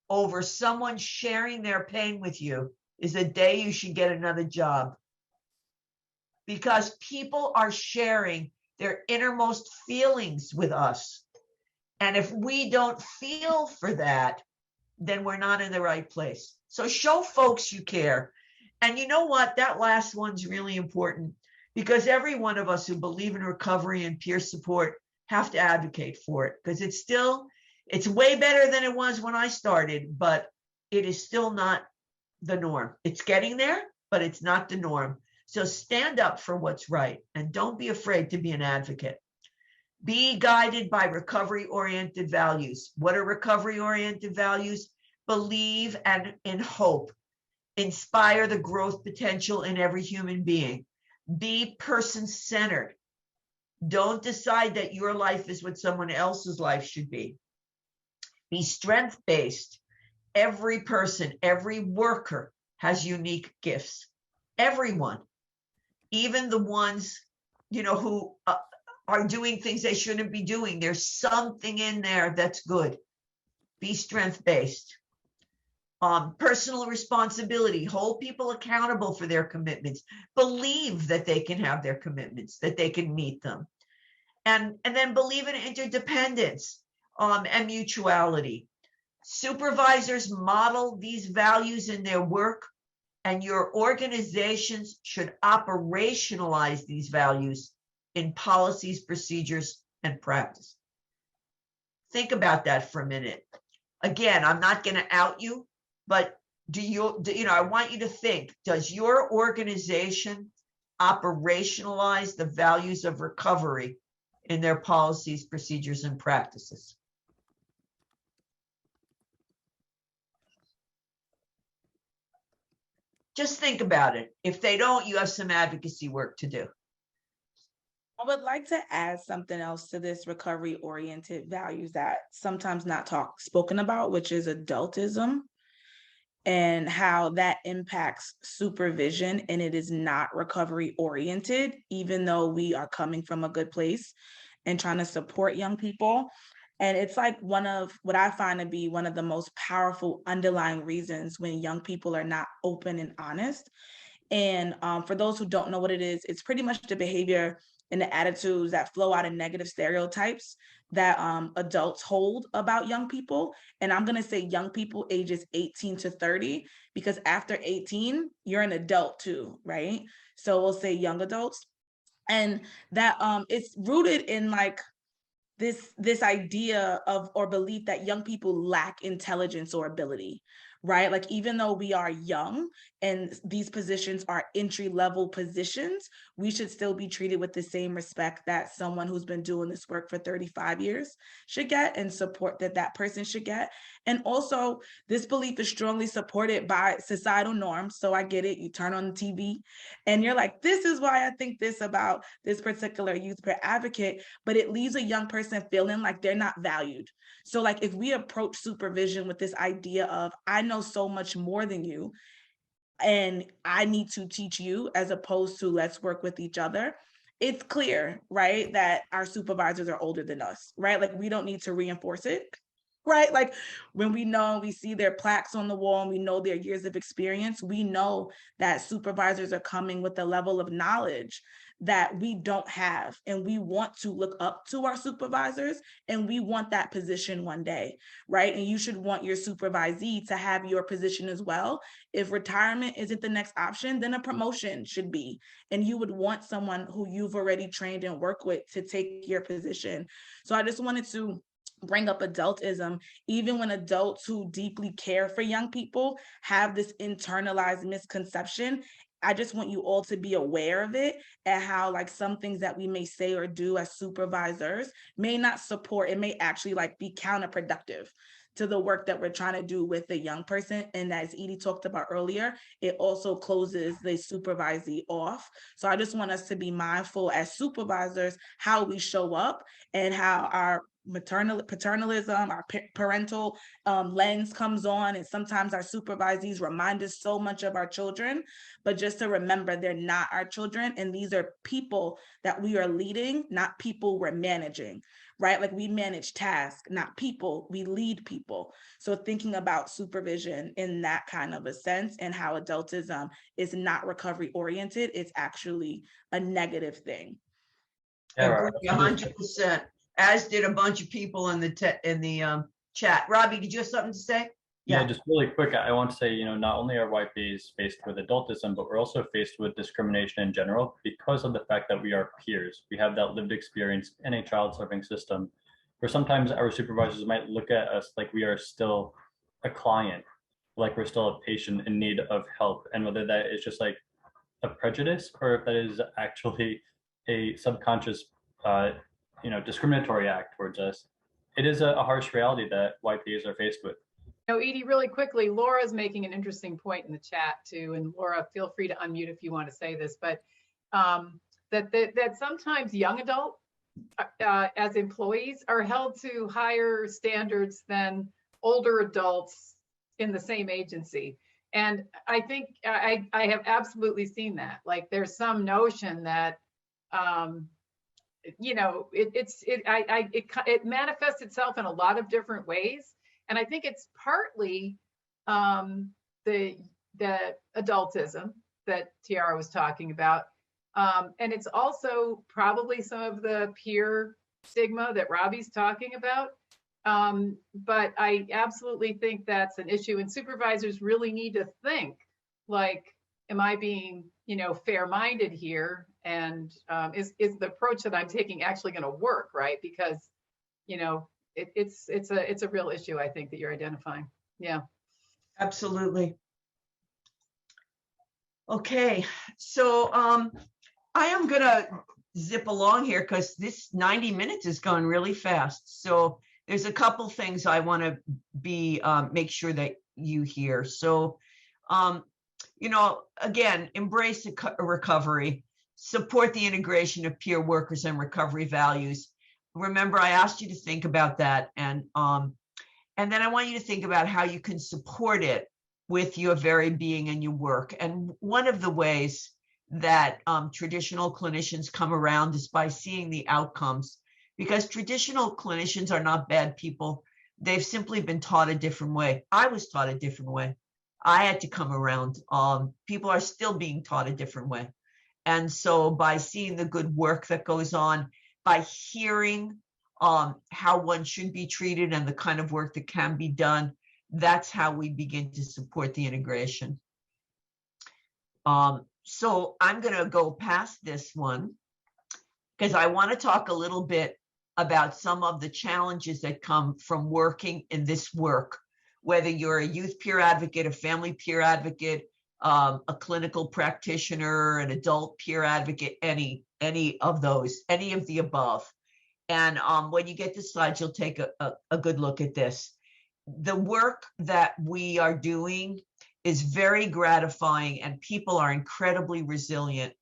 over someone sharing their pain with you is the day you should get another job. Because people are sharing their innermost feelings with us. And if we don't feel for that, then we're not in the right place. So show folks you care. And you know what? That last one's really important, because every one of us who believe in recovery and peer support have to advocate for it, because it's way better than it was when I started, but it is still not the norm. It's getting there, but it's not the norm. So stand up for what's right and don't be afraid to be an advocate. Be guided by recovery-oriented values. What are recovery-oriented values? Believe and in hope. Inspire the growth potential in every human being. Be person-centered. Don't decide that your life is what someone else's life should be. Be strength-based. Every person, every worker has unique gifts. Everyone, even the ones, you know, who are doing things they shouldn't be doing. There's something in there that's good. Be strength-based. Personal responsibility. Hold people accountable for their commitments. Believe that they can have their commitments, that they can meet them. And then believe in interdependence and mutuality. Supervisors model these values in their work, and your organizations should operationalize these values in policies, procedures, and practice. Think about that for a minute. Again, I'm not going to out you, but I want you to think, does your organization operationalize the values of recovery in their policies, procedures, and practices? Just think about it. If they don't, you have some advocacy work to do. I would like to add something else to this recovery-oriented values that sometimes not spoken about, which is adultism, and how that impacts supervision, and it is not recovery-oriented, even though we are coming from a good place and trying to support young people. And it's like one of what I find to be one of the most powerful underlying reasons when young people are not open and honest. And for those who don't know what it is, it's pretty much the behavior and the attitudes that flow out of negative stereotypes that adults hold about young people. And I'm going to say young people ages 18 to 30, because after 18, you're an adult too, right? So we'll say young adults. And that it's rooted in like this idea of or belief that young people lack intelligence or ability, right? Like, even though we are young and these positions are entry-level positions, we should still be treated with the same respect that someone who's been doing this work for 35 years should get, and support that that person should get. And also, this belief is strongly supported by societal norms. So I get it. You turn on the TV and you're like, this is why I think this about this particular youth peer advocate, but it leaves a young person feeling like they're not valued. So like, if we approach supervision with this idea of, I know so much more than you, and I need to teach you, as opposed to let's work with each other, it's clear, right, that our supervisors are older than us, right? Like, we don't need to reinforce it, right? Like, when we see their plaques on the wall and we know their years of experience, we know that supervisors are coming with a level of knowledge that we don't have. And we want to look up to our supervisors, and we want that position one day, right? And you should want your supervisee to have your position as well. If retirement isn't the next option, then a promotion should be. And you would want someone who you've already trained and worked with to take your position. So I just wanted to bring up adultism. Even when adults who deeply care for young people have this internalized misconception, I just want you all to be aware of it, and how like some things that we may say or do as supervisors may not support, it may actually like be counterproductive to the work that we're trying to do with the young person. And as Edie talked about earlier, it also closes the supervisee off. So I just want us to be mindful as supervisors how we show up, and how our paternalism, our parental lens comes on. And sometimes our supervisees remind us so much of our children, but just to remember, they're not our children. And these are people that we are leading, not people we're managing, right? Like, we manage tasks, not people. We lead people. So thinking about supervision in that kind of a sense, and how adultism is not recovery oriented, it's actually a negative thing. Agree 100%, as did a bunch of people in the chat. Robbie, did you have something to say? Yeah, just really quick, I want to say, not only are YPs faced with adultism, but we're also faced with discrimination in general because of the fact that we are peers. We have that lived experience in a child serving system, where sometimes our supervisors might look at us like we are still a client, like we're still a patient in need of help. And whether that is just like a prejudice, or if that is actually a subconscious, discriminatory act towards us, it is a harsh reality that YPs are faced with. Edie, really quickly, Laura's making an interesting point in the chat too. And Laura, feel free to unmute if you want to say this, but that sometimes young adults as employees are held to higher standards than older adults in the same agency. And I think I have absolutely seen that. Like, there's some notion that it manifests itself in a lot of different ways. And I think it's partly the adultism that Tiara was talking about. And it's also probably some of the peer stigma that Robbie's talking about. But I absolutely think that's an issue. And supervisors really need to think, like, am I being, fair-minded here? And is the approach that I'm taking actually going to work, right? Because, it's a real issue, I think, that you're identifying. Yeah. Absolutely. Okay, so I am gonna zip along here because this 90 minutes is going really fast. So there's a couple things I want to make sure that you hear. So, again, embrace recovery, support the integration of peer workers and recovery values. Remember, I asked you to think about that, and then I want you to think about how you can support it with your very being and your work. And one of the ways that traditional clinicians come around is by seeing the outcomes, because traditional clinicians are not bad people. They've simply been taught a different way. I was taught a different way. I had to come around. People are still being taught a different way. And so by seeing the good work that goes on, by hearing how one should be treated and the kind of work that can be done, that's how we begin to support the integration. So I'm going to go past this one because I want to talk a little bit about some of the challenges that come from working in this work, whether you're a youth peer advocate, a family peer advocate, a clinical practitioner, an adult peer advocate, any of those, any of the above. And when you get the slides, you'll take a good look at this. The work that we are doing is very gratifying, and people are incredibly resilient.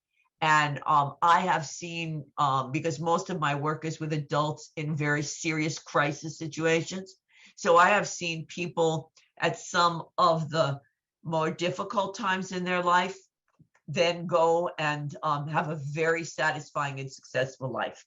And I have seen, because most of my work is with adults in very serious crisis situations, so I have seen people at some of the more difficult times in their life then go and have a very satisfying and successful life.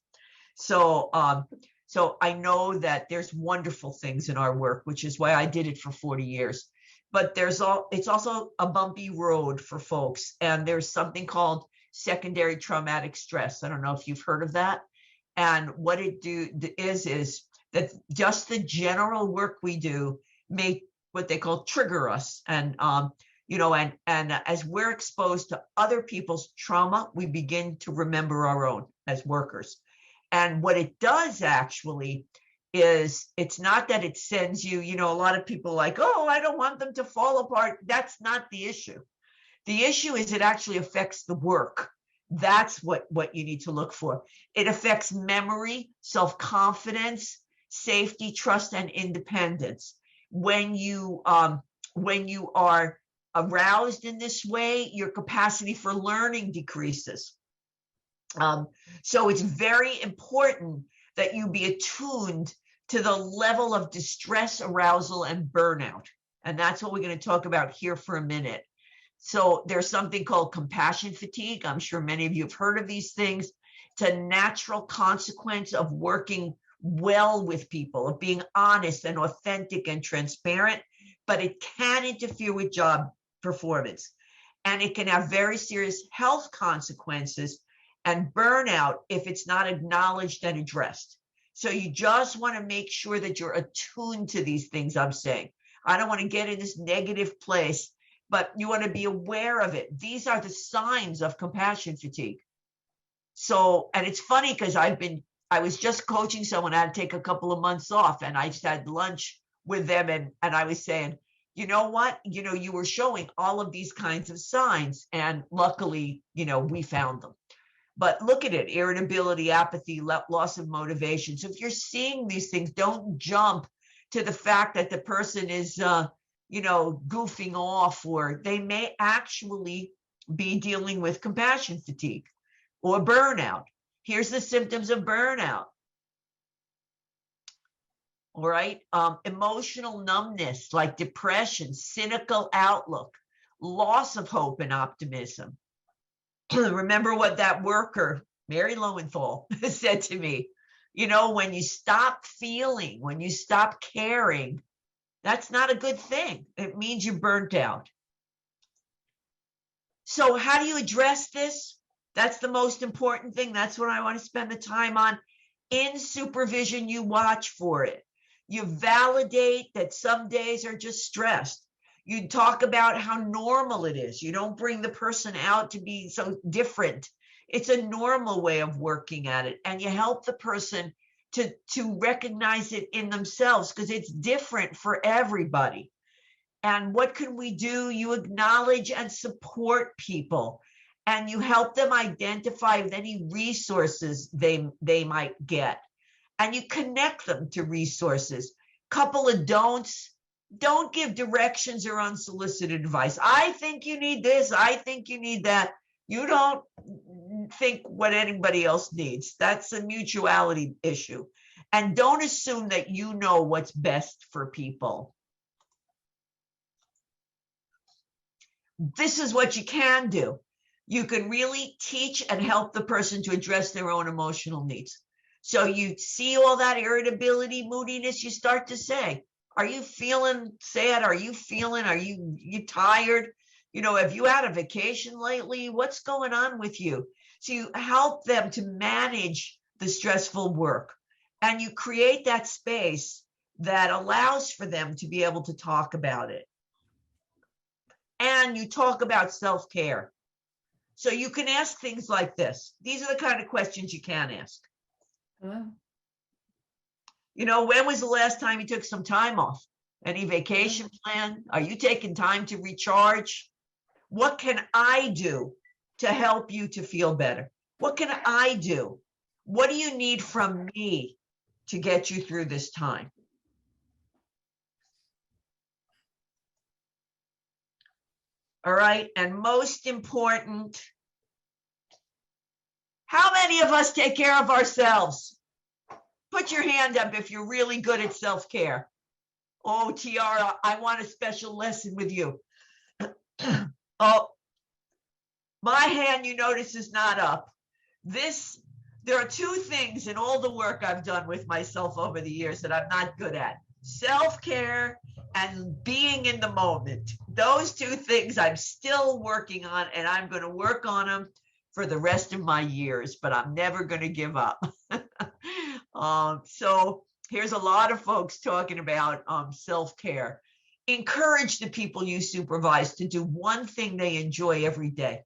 So I know that there's wonderful things in our work, which is why I did it for 40 years. But it's also a bumpy road for folks. And there's something called secondary traumatic stress. I don't know if you've heard of that. And what it is that just the general work we do may what they call trigger us. And and as we're exposed to other people's trauma, we begin to remember our own as workers. And what it does actually is, it's not that it sends you, a lot of people like, oh, I don't want them to fall apart. That's not the issue. The issue is it actually affects the work. That's what you need to look for. It affects memory, self-confidence, safety, trust, and independence. When you are aroused in this way, your capacity for learning decreases. So it's very important that you be attuned to the level of distress, arousal, and burnout. And that's what we're going to talk about here for a minute. So there's something called compassion fatigue. I'm sure many of you have heard of these things. It's a natural consequence of working well with people, of being honest and authentic and transparent, but it can interfere with job performance. And it can have very serious health consequences and burnout if it's not acknowledged and addressed. So you just want to make sure that you're attuned to these things I'm saying. I don't want to get in this negative place, but you want to be aware of it. These are the signs of compassion fatigue. So, and it's funny because I was just coaching someone. I had to take a couple of months off, and I just had lunch with them, and I was saying, you know what, you were showing all of these kinds of signs, and luckily, we found them. But look at it: irritability, apathy, loss of motivation. So if you're seeing these things, don't jump to the fact that the person is, goofing off, or they may actually be dealing with compassion fatigue or burnout. Here's the symptoms of burnout. All right. Emotional numbness, like depression, cynical outlook, loss of hope and optimism. Remember what that worker, Mary Lowenthal, said to me, when you stop feeling, when you stop caring, that's not a good thing. It means you're burnt out. So how do you address this? That's the most important thing. That's what I want to spend the time on. In supervision, you watch for it. You validate that some days are just stressed. You talk about how normal it is. You don't bring the person out to be so different. It's a normal way of working at it. And you help the person to recognize it in themselves, because it's different for everybody. And what can we do? You acknowledge and support people, and you help them identify any resources they might get. And you connect them to resources. Couple of don'ts. Don't give directions or unsolicited advice. I think you need this. I think you need that. You don't think what anybody else needs. That's a mutuality issue. And don't assume that you know what's best for people. This is what you can do. You can really teach and help the person to address their own emotional needs. So you see all that irritability, moodiness, you start to say, are you feeling sad? Are you tired? Have you had a vacation lately? What's going on with you? So you help them to manage the stressful work, and you create that space that allows for them to be able to talk about it. And you talk about self-care. So you can ask things like this. These are the kind of questions you can ask. Hello. You know, when was the last time you took some time off? Any vacation plan? Are you taking time to recharge? What can I do to help you to feel better? What can I do? What do you need from me to get you through this time? All right, and most important, how many of us take care of ourselves? Put your hand up if you're really good at self-care. Oh, Tiara, I want a special lesson with you. Oh, my hand, you notice, is not up. There are two things in all the work I've done with myself over the years that I'm not good at: self-care and being in the moment. Those two things I'm still working on, and I'm going to work on them for the rest of my years, but I'm never going to give up. So here's a lot of folks talking about self-care. Encourage the people you supervise to do one thing they enjoy every day.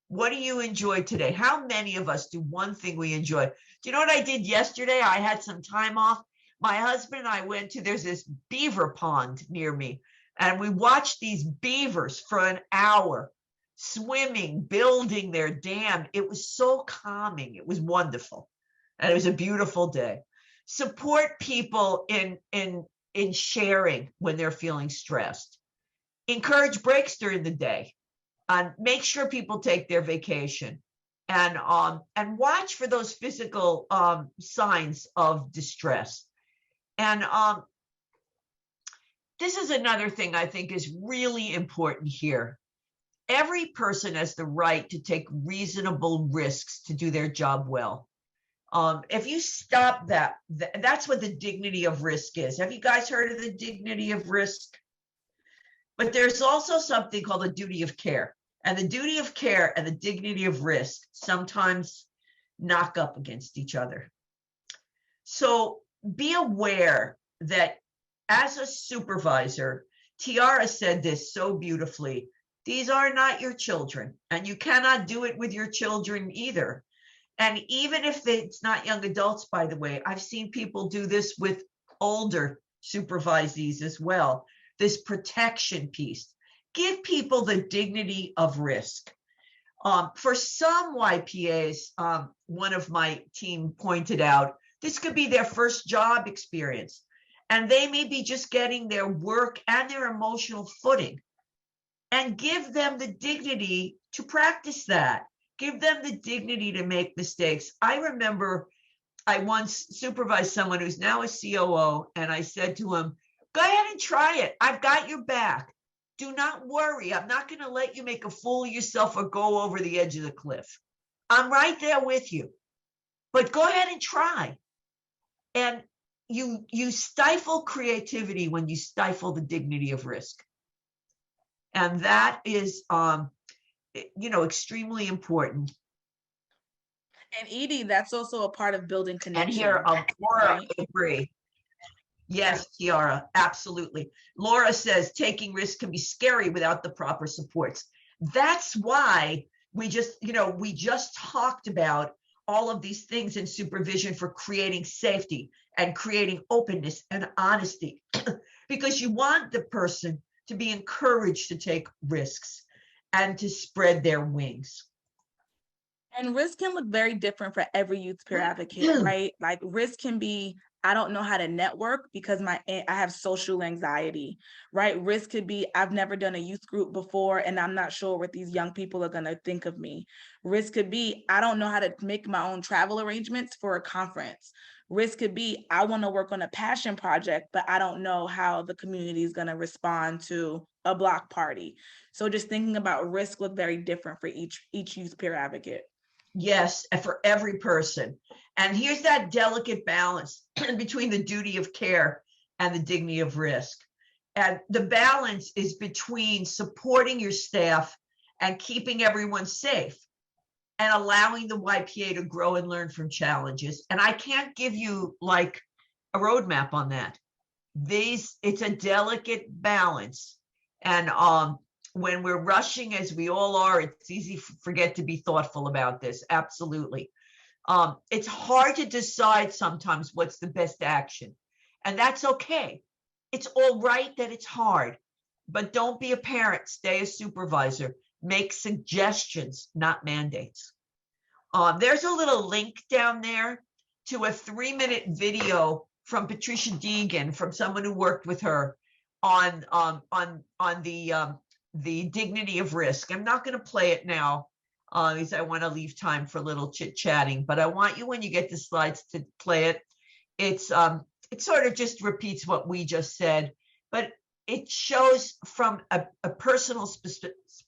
What do you enjoy today? How many of us do one thing we enjoy? Do you know what I did yesterday? I had some time off. My husband and I went to, there's this beaver pond near me, and we watched these beavers for an hour swimming, building their dam. It was so calming. It was wonderful. And it was a beautiful day. Support people in sharing when they're feeling stressed. Encourage breaks during the day. And make sure people take their vacation, and watch for those physical signs of distress. And this is another thing I think is really important here. Every person has the right to take reasonable risks to do their job well. If you stop that, that's what the dignity of risk is. Have you guys heard of the dignity of risk? But there's also something called the duty of care. And the duty of care and the dignity of risk sometimes knock up against each other. So be aware that as a supervisor, Tiara said this so beautifully, these are not your children, and you cannot do it with your children either. And even if it's not young adults, by the way, I've seen people do this with older supervisees as well, this protection piece. Give people the dignity of risk. For some YPAs, one of my team pointed out, this could be their first job experience, and they may be just getting their work and their emotional footing. And give them the dignity to practice that. Give them the dignity to make mistakes. I remember I once supervised someone who's now a COO, and I said to him, go ahead and try it. I've got your back. Do not worry. I'm not going to let you make a fool of yourself or go over the edge of the cliff. I'm right there with you. But go ahead and try. And you stifle creativity when you stifle the dignity of risk. And that is, extremely important. And Edie, that's also a part of building connection. And here, Laura, right? I agree. Yes, Tiara, absolutely. Laura says taking risks can be scary without the proper supports. That's why we just talked about all of these things in supervision for creating safety and creating openness and honesty, because you want the person to be encouraged to take risks and to spread their wings. And risk can look very different for every youth peer advocate, right? Like risk can be, I don't know how to network because I have social anxiety, right? Risk could be, I've never done a youth group before and I'm not sure what these young people are going to think of me. Risk could be, I don't know how to make my own travel arrangements for a conference. Risk could be, I want to work on a passion project, but I don't know how the community is going to respond to a block party. So just thinking about risk look very different for each youth peer advocate. Yes, and for every person. And here's that delicate balance between the duty of care and the dignity of risk. And the balance is between supporting your staff and keeping everyone safe. and allowing the YPA to grow and learn from challenges. And I can't give you like a roadmap on that. It's a delicate balance. And when we're rushing, as we all are, it's easy to forget to be thoughtful about this. Absolutely. It's hard to decide sometimes what's the best action. And that's okay. It's all right that it's hard, but don't be a parent, stay a supervisor. Make suggestions, not mandates. There's a little link down there to a 3-minute video from Patricia Deegan, from someone who worked with her on the dignity of risk. I'm not going to play it now because I want to leave time for a little chit-chatting, but I want you, when you get the slides, to play it. It sort of just repeats what we just said, but it shows from a personal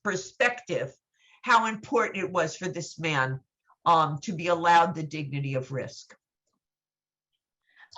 perspective how important it was for this man to be allowed the dignity of risk.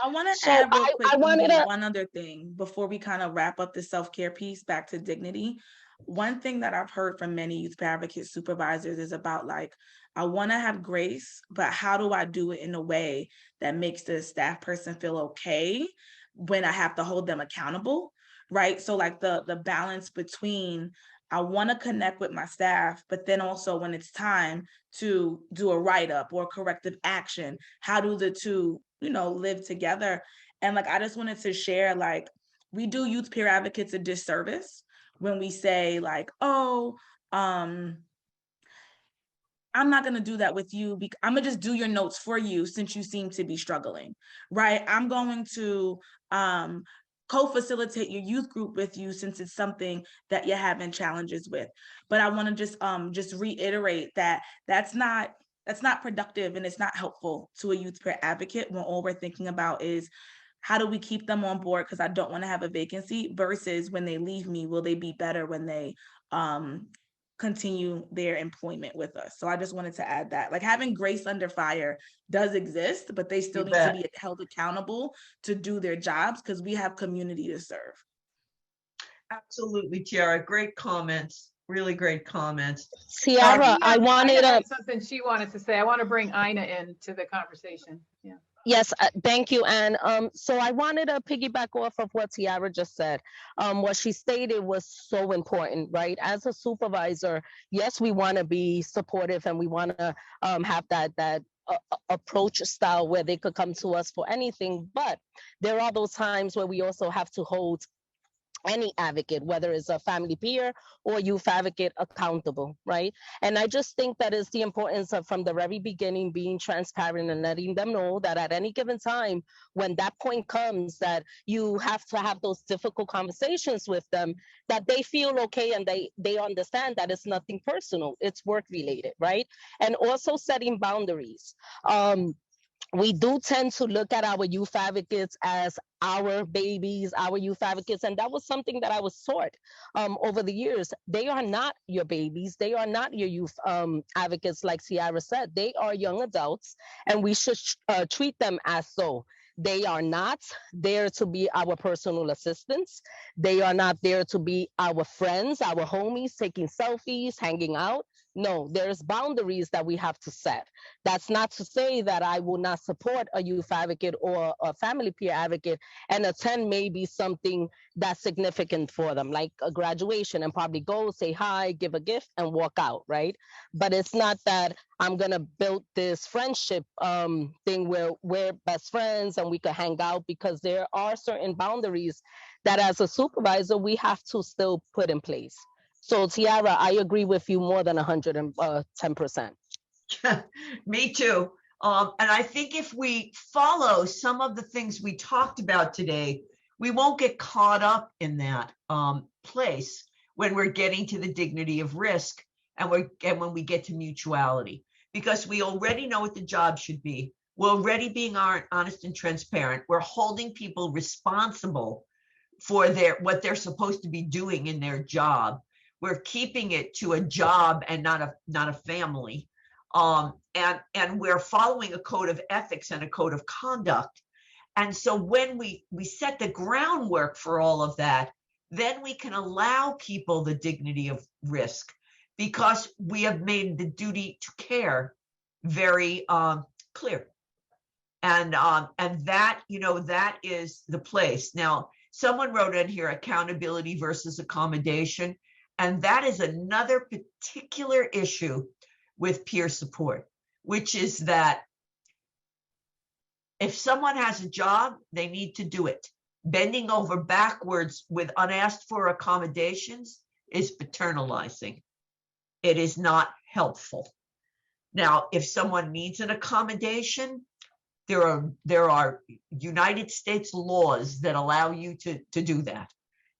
I want to So add real quick I wanted to, one other thing before we kind of wrap up the self-care piece back to dignity. One thing that I've heard from many youth peer advocate supervisors is about like, I want to have grace, but how do I do it in a way that makes the staff person feel okay when I have to hold them accountable, right? So like the balance between, I want to connect with my staff, but then also when it's time to do a write-up or corrective action, how do the two, live together? And like, I just wanted to share, like, we do youth peer advocates a disservice when we say like, oh, I'm not going to do that with you. I'm going to just do your notes for you since you seem to be struggling, right? I'm going to co-facilitate your youth group with you since it's something that you're having challenges with. But I want to just reiterate that that's not productive and it's not helpful to a youth peer advocate when all we're thinking about is how do we keep them on board because I don't want to have a vacancy, versus when they leave me, will they be better when they continue their employment with us? So I just wanted to add that, like, having grace under fire does exist, but they still need to be held accountable to do their jobs because we have community to serve. Absolutely, Tiara. Great comments. Really great comments. Tiara, I wanted to something she wanted to say. I want to bring Ina into the conversation. Yeah. Yes, thank you, Anne. So I wanted to piggyback off of what Tiara just said. What she stated was so important, right? As a supervisor, yes, we want to be supportive and we want to have that approach style where they could come to us for anything, but there are those times where we also have to hold any advocate, whether it's a family peer or youth advocate, accountable, right? And I just think that is the importance of, from the very beginning, being transparent and letting them know that at any given time, when that point comes that you have to have those difficult conversations with them, that they feel okay and they understand that it's nothing personal, it's work related, right? And also setting boundaries. We do tend to look at our youth advocates as our babies, our youth advocates, and that was something that I was taught over the years. They are not your babies. They are not your youth advocates, like Ciara said. They are young adults, and we should treat them as so. They are not there to be our personal assistants. They are not there to be our friends, our homies, taking selfies, hanging out. No, there's boundaries that we have to set. That's not to say that I will not support a youth advocate or a family peer advocate and attend maybe something that's significant for them, like a graduation, and probably go, say hi, give a gift, and walk out, right? But it's not that I'm gonna build this friendship thing where we're best friends and we could hang out, because there are certain boundaries that as a supervisor, we have to still put in place. So Tiara, I agree with you more than 110%. Me too. And I think if we follow some of the things we talked about today, we won't get caught up in that place when we're getting to the dignity of risk and when we get to mutuality, because we already know what the job should be. We're already being honest and transparent. We're holding people responsible for what they're supposed to be doing in their job. We're keeping it to a job and not a family. And we're following a code of ethics and a code of conduct. And so when we set the groundwork for all of that, then we can allow people the dignity of risk. because we have made the duty to care very clear. And that, that is the place. Now, someone wrote in here, accountability versus accommodation. And that is another particular issue with peer support, which is that if someone has a job, they need to do it. Bending over backwards with unasked for accommodations is paternalizing. It is not helpful. Now, if someone needs an accommodation, there are United States laws that allow you to do that.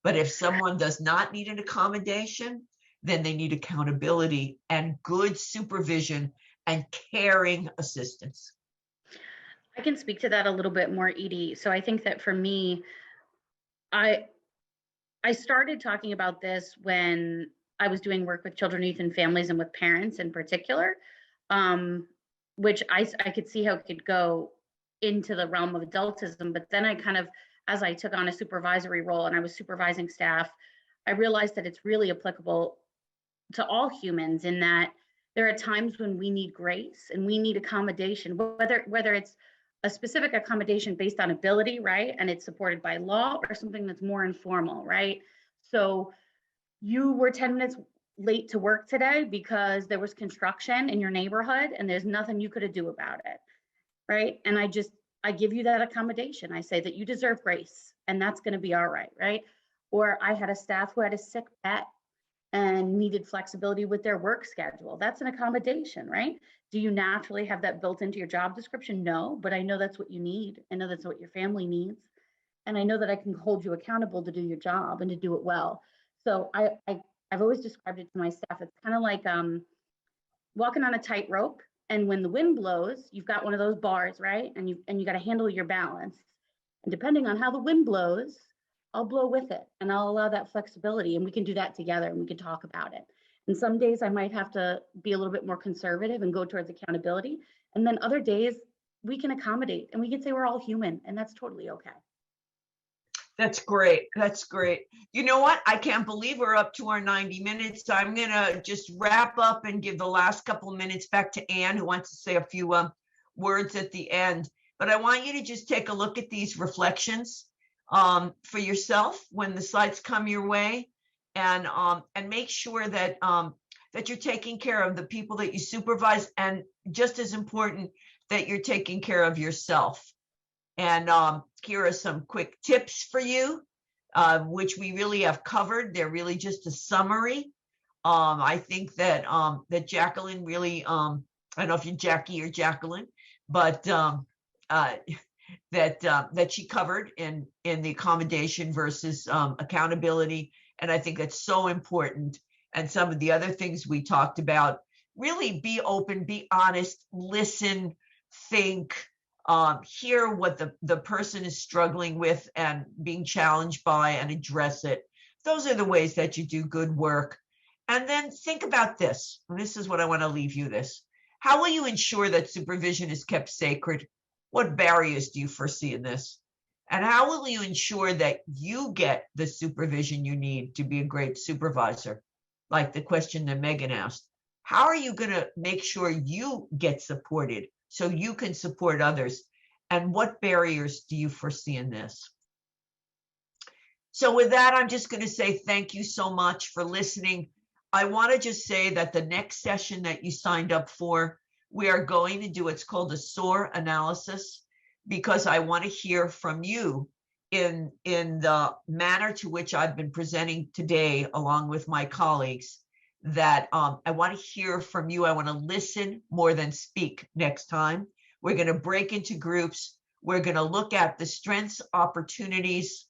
But if someone does not need an accommodation, then they need accountability and good supervision and caring assistance. I can speak to that a little bit more, Edie. So I think that for me, I started talking about this when I was doing work with children, youth, and families, and with parents in particular, which I could see how it could go into the realm of adultism. But then I kind of, as I took on a supervisory role and I was supervising staff, I realized that it's really applicable to all humans, in that there are times when we need grace and we need accommodation, whether it's a specific accommodation based on ability, right? And it's supported by law, or something that's more informal, right? So you were 10 minutes late to work today because there was construction in your neighborhood and there's nothing you could do about it, right? And I give you that accommodation. I say that you deserve grace and that's going to be all right, right? Or I had a staff who had a sick pet and needed flexibility with their work schedule. That's an accommodation, right? Do you naturally have that built into your job description? No, but I know that's what you need. I know that's what your family needs. And I know that I can hold you accountable to do your job and to do it well. So I've always described it to my staff. It's kind of like walking on a tightrope. And when the wind blows, you've got one of those bars, right? And you got to handle your balance. And depending on how the wind blows, I'll blow with it and I'll allow that flexibility, and we can do that together and we can talk about it. And some days I might have to be a little bit more conservative and go towards accountability. And then other days we can accommodate and we can say we're all human, and that's totally okay. That's great. That's great. You know what? I can't believe we're up to our 90 minutes. So I'm going to just wrap up and give the last couple of minutes back to Anne, who wants to say a few words at the end. But I want you to just take a look at these reflections for yourself when the slides come your way, and make sure that that you're taking care of the people that you supervise, and just as important, that you're taking care of yourself. And here are some quick tips for you, which we really have covered. They're really just a summary. I think that that Jacqueline really, I don't know if you're Jackie or Jacqueline, but that she covered in the accommodation versus accountability. And I think that's so important. And some of the other things we talked about, really be open, be honest, listen, think, hear what the person is struggling with and being challenged by, and address it. Those are the ways that you do good work. And then think about this. And this is what I want to leave you this. How will you ensure that supervision is kept sacred? What barriers do you foresee in this? And how will you ensure that you get the supervision you need to be a great supervisor? Like the question that Megan asked. How are you going to make sure you get supported so you can support others? And what barriers do you foresee in this? So with that, I'm just going to say thank you so much for listening. I want to just say that the next session that you signed up for, we are going to do what's called a SOAR analysis, because I want to hear from you in the manner to which I've been presenting today, along with my colleagues, that I want to hear from you. I want to listen more than speak next time. We're going to break into groups. We're going to look at the strengths, opportunities,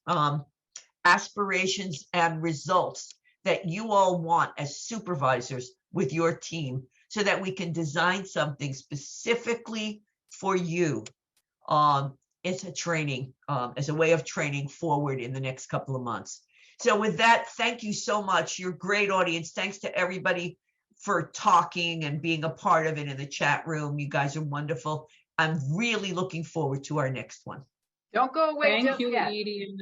aspirations, and results that you all want as supervisors with your team, so that we can design something specifically for you. It's a training, as a way of training forward in the next couple of months. So with that, thank you so much. You're a great audience. Thanks to everybody for talking and being a part of it in the chat room. You guys are wonderful. I'm really looking forward to our next one. Don't go away. Thank you, yet. Edie.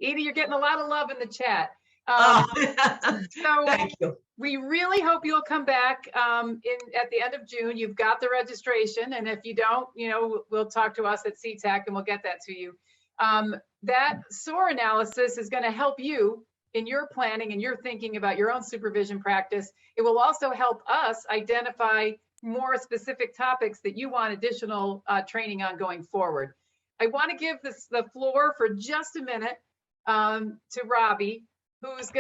Edie, you're getting a lot of love in the chat. So Thank you. we really hope you'll come back at the end of June. You've got the registration, and if you don't, we'll talk to us at CTAC and we'll get that to you. That SOAR analysis is going to help you in your planning and your thinking about your own supervision practice. It will also help us identify more specific topics that you want additional training on going forward. I want to give the floor for just a minute to Robbie, who's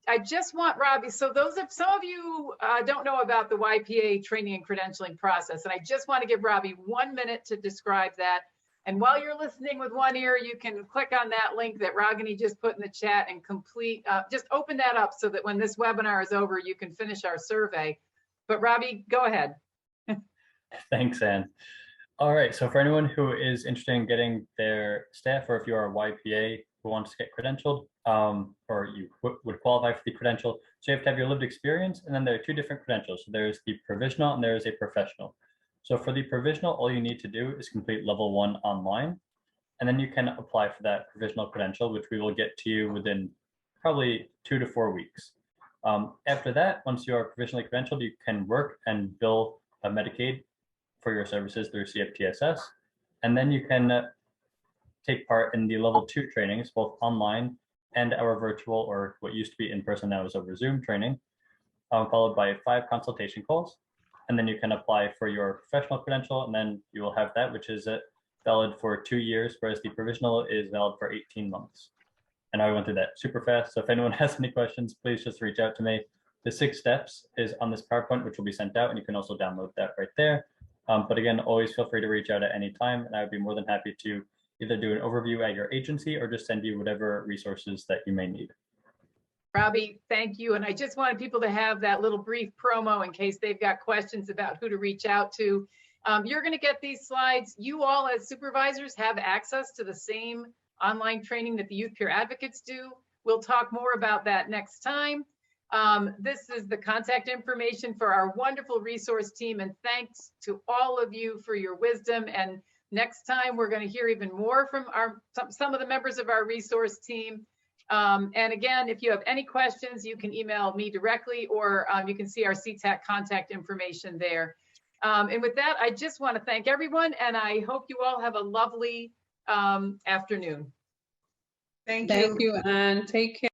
I just want Robbie, so some of you don't know about the YPA training and credentialing process, and I just want to give Robbie 1 minute to describe that. And while you're listening with one ear, you can click on that link that Ragini just put in the chat and just open that up so that when this webinar is over, you can finish our survey. But Robbie, go ahead. Thanks, Anne. All right, so for anyone who is interested in getting their staff, or if you are a YPA who wants to get credentialed, or you would qualify for the credential, so you have to have your lived experience, and then there are two different credentials. So there's the provisional and there is a professional. So for the provisional, all you need to do is complete level 1 online, and then you can apply for that provisional credential, which we will get to you within probably 2 to 4 weeks. After that, once you are provisionally credentialed, you can work and bill Medicaid for your services through CFTSS, and then you can take part in the level 2 trainings, both online and our virtual, or what used to be in person, now is over Zoom training, followed by 5 consultation calls. And then you can apply for your professional credential, and then you will have that, which is valid for 2 years, whereas the provisional is valid for 18 months. And I went through that super fast. So if anyone has any questions, please just reach out to me. The 6 steps is on this PowerPoint, which will be sent out, and you can also download that right there. But again, always feel free to reach out at any time, and I would be more than happy to either do an overview at your agency or just send you whatever resources that you may need. Robbie, thank you. And I just wanted people to have that little brief promo in case they've got questions about who to reach out to. You're going to get these slides. You all as supervisors have access to the same online training that the youth peer advocates do. We'll talk more about that next time. This is the contact information for our wonderful resource team, and thanks to all of you for your wisdom. And next time we're going to hear even more from some of the members of our resource team. And again, if you have any questions, you can email me directly, or you can see our CTAC contact information there. And with that, I just want to thank everyone, and I hope you all have a lovely afternoon. Thank you, and take care.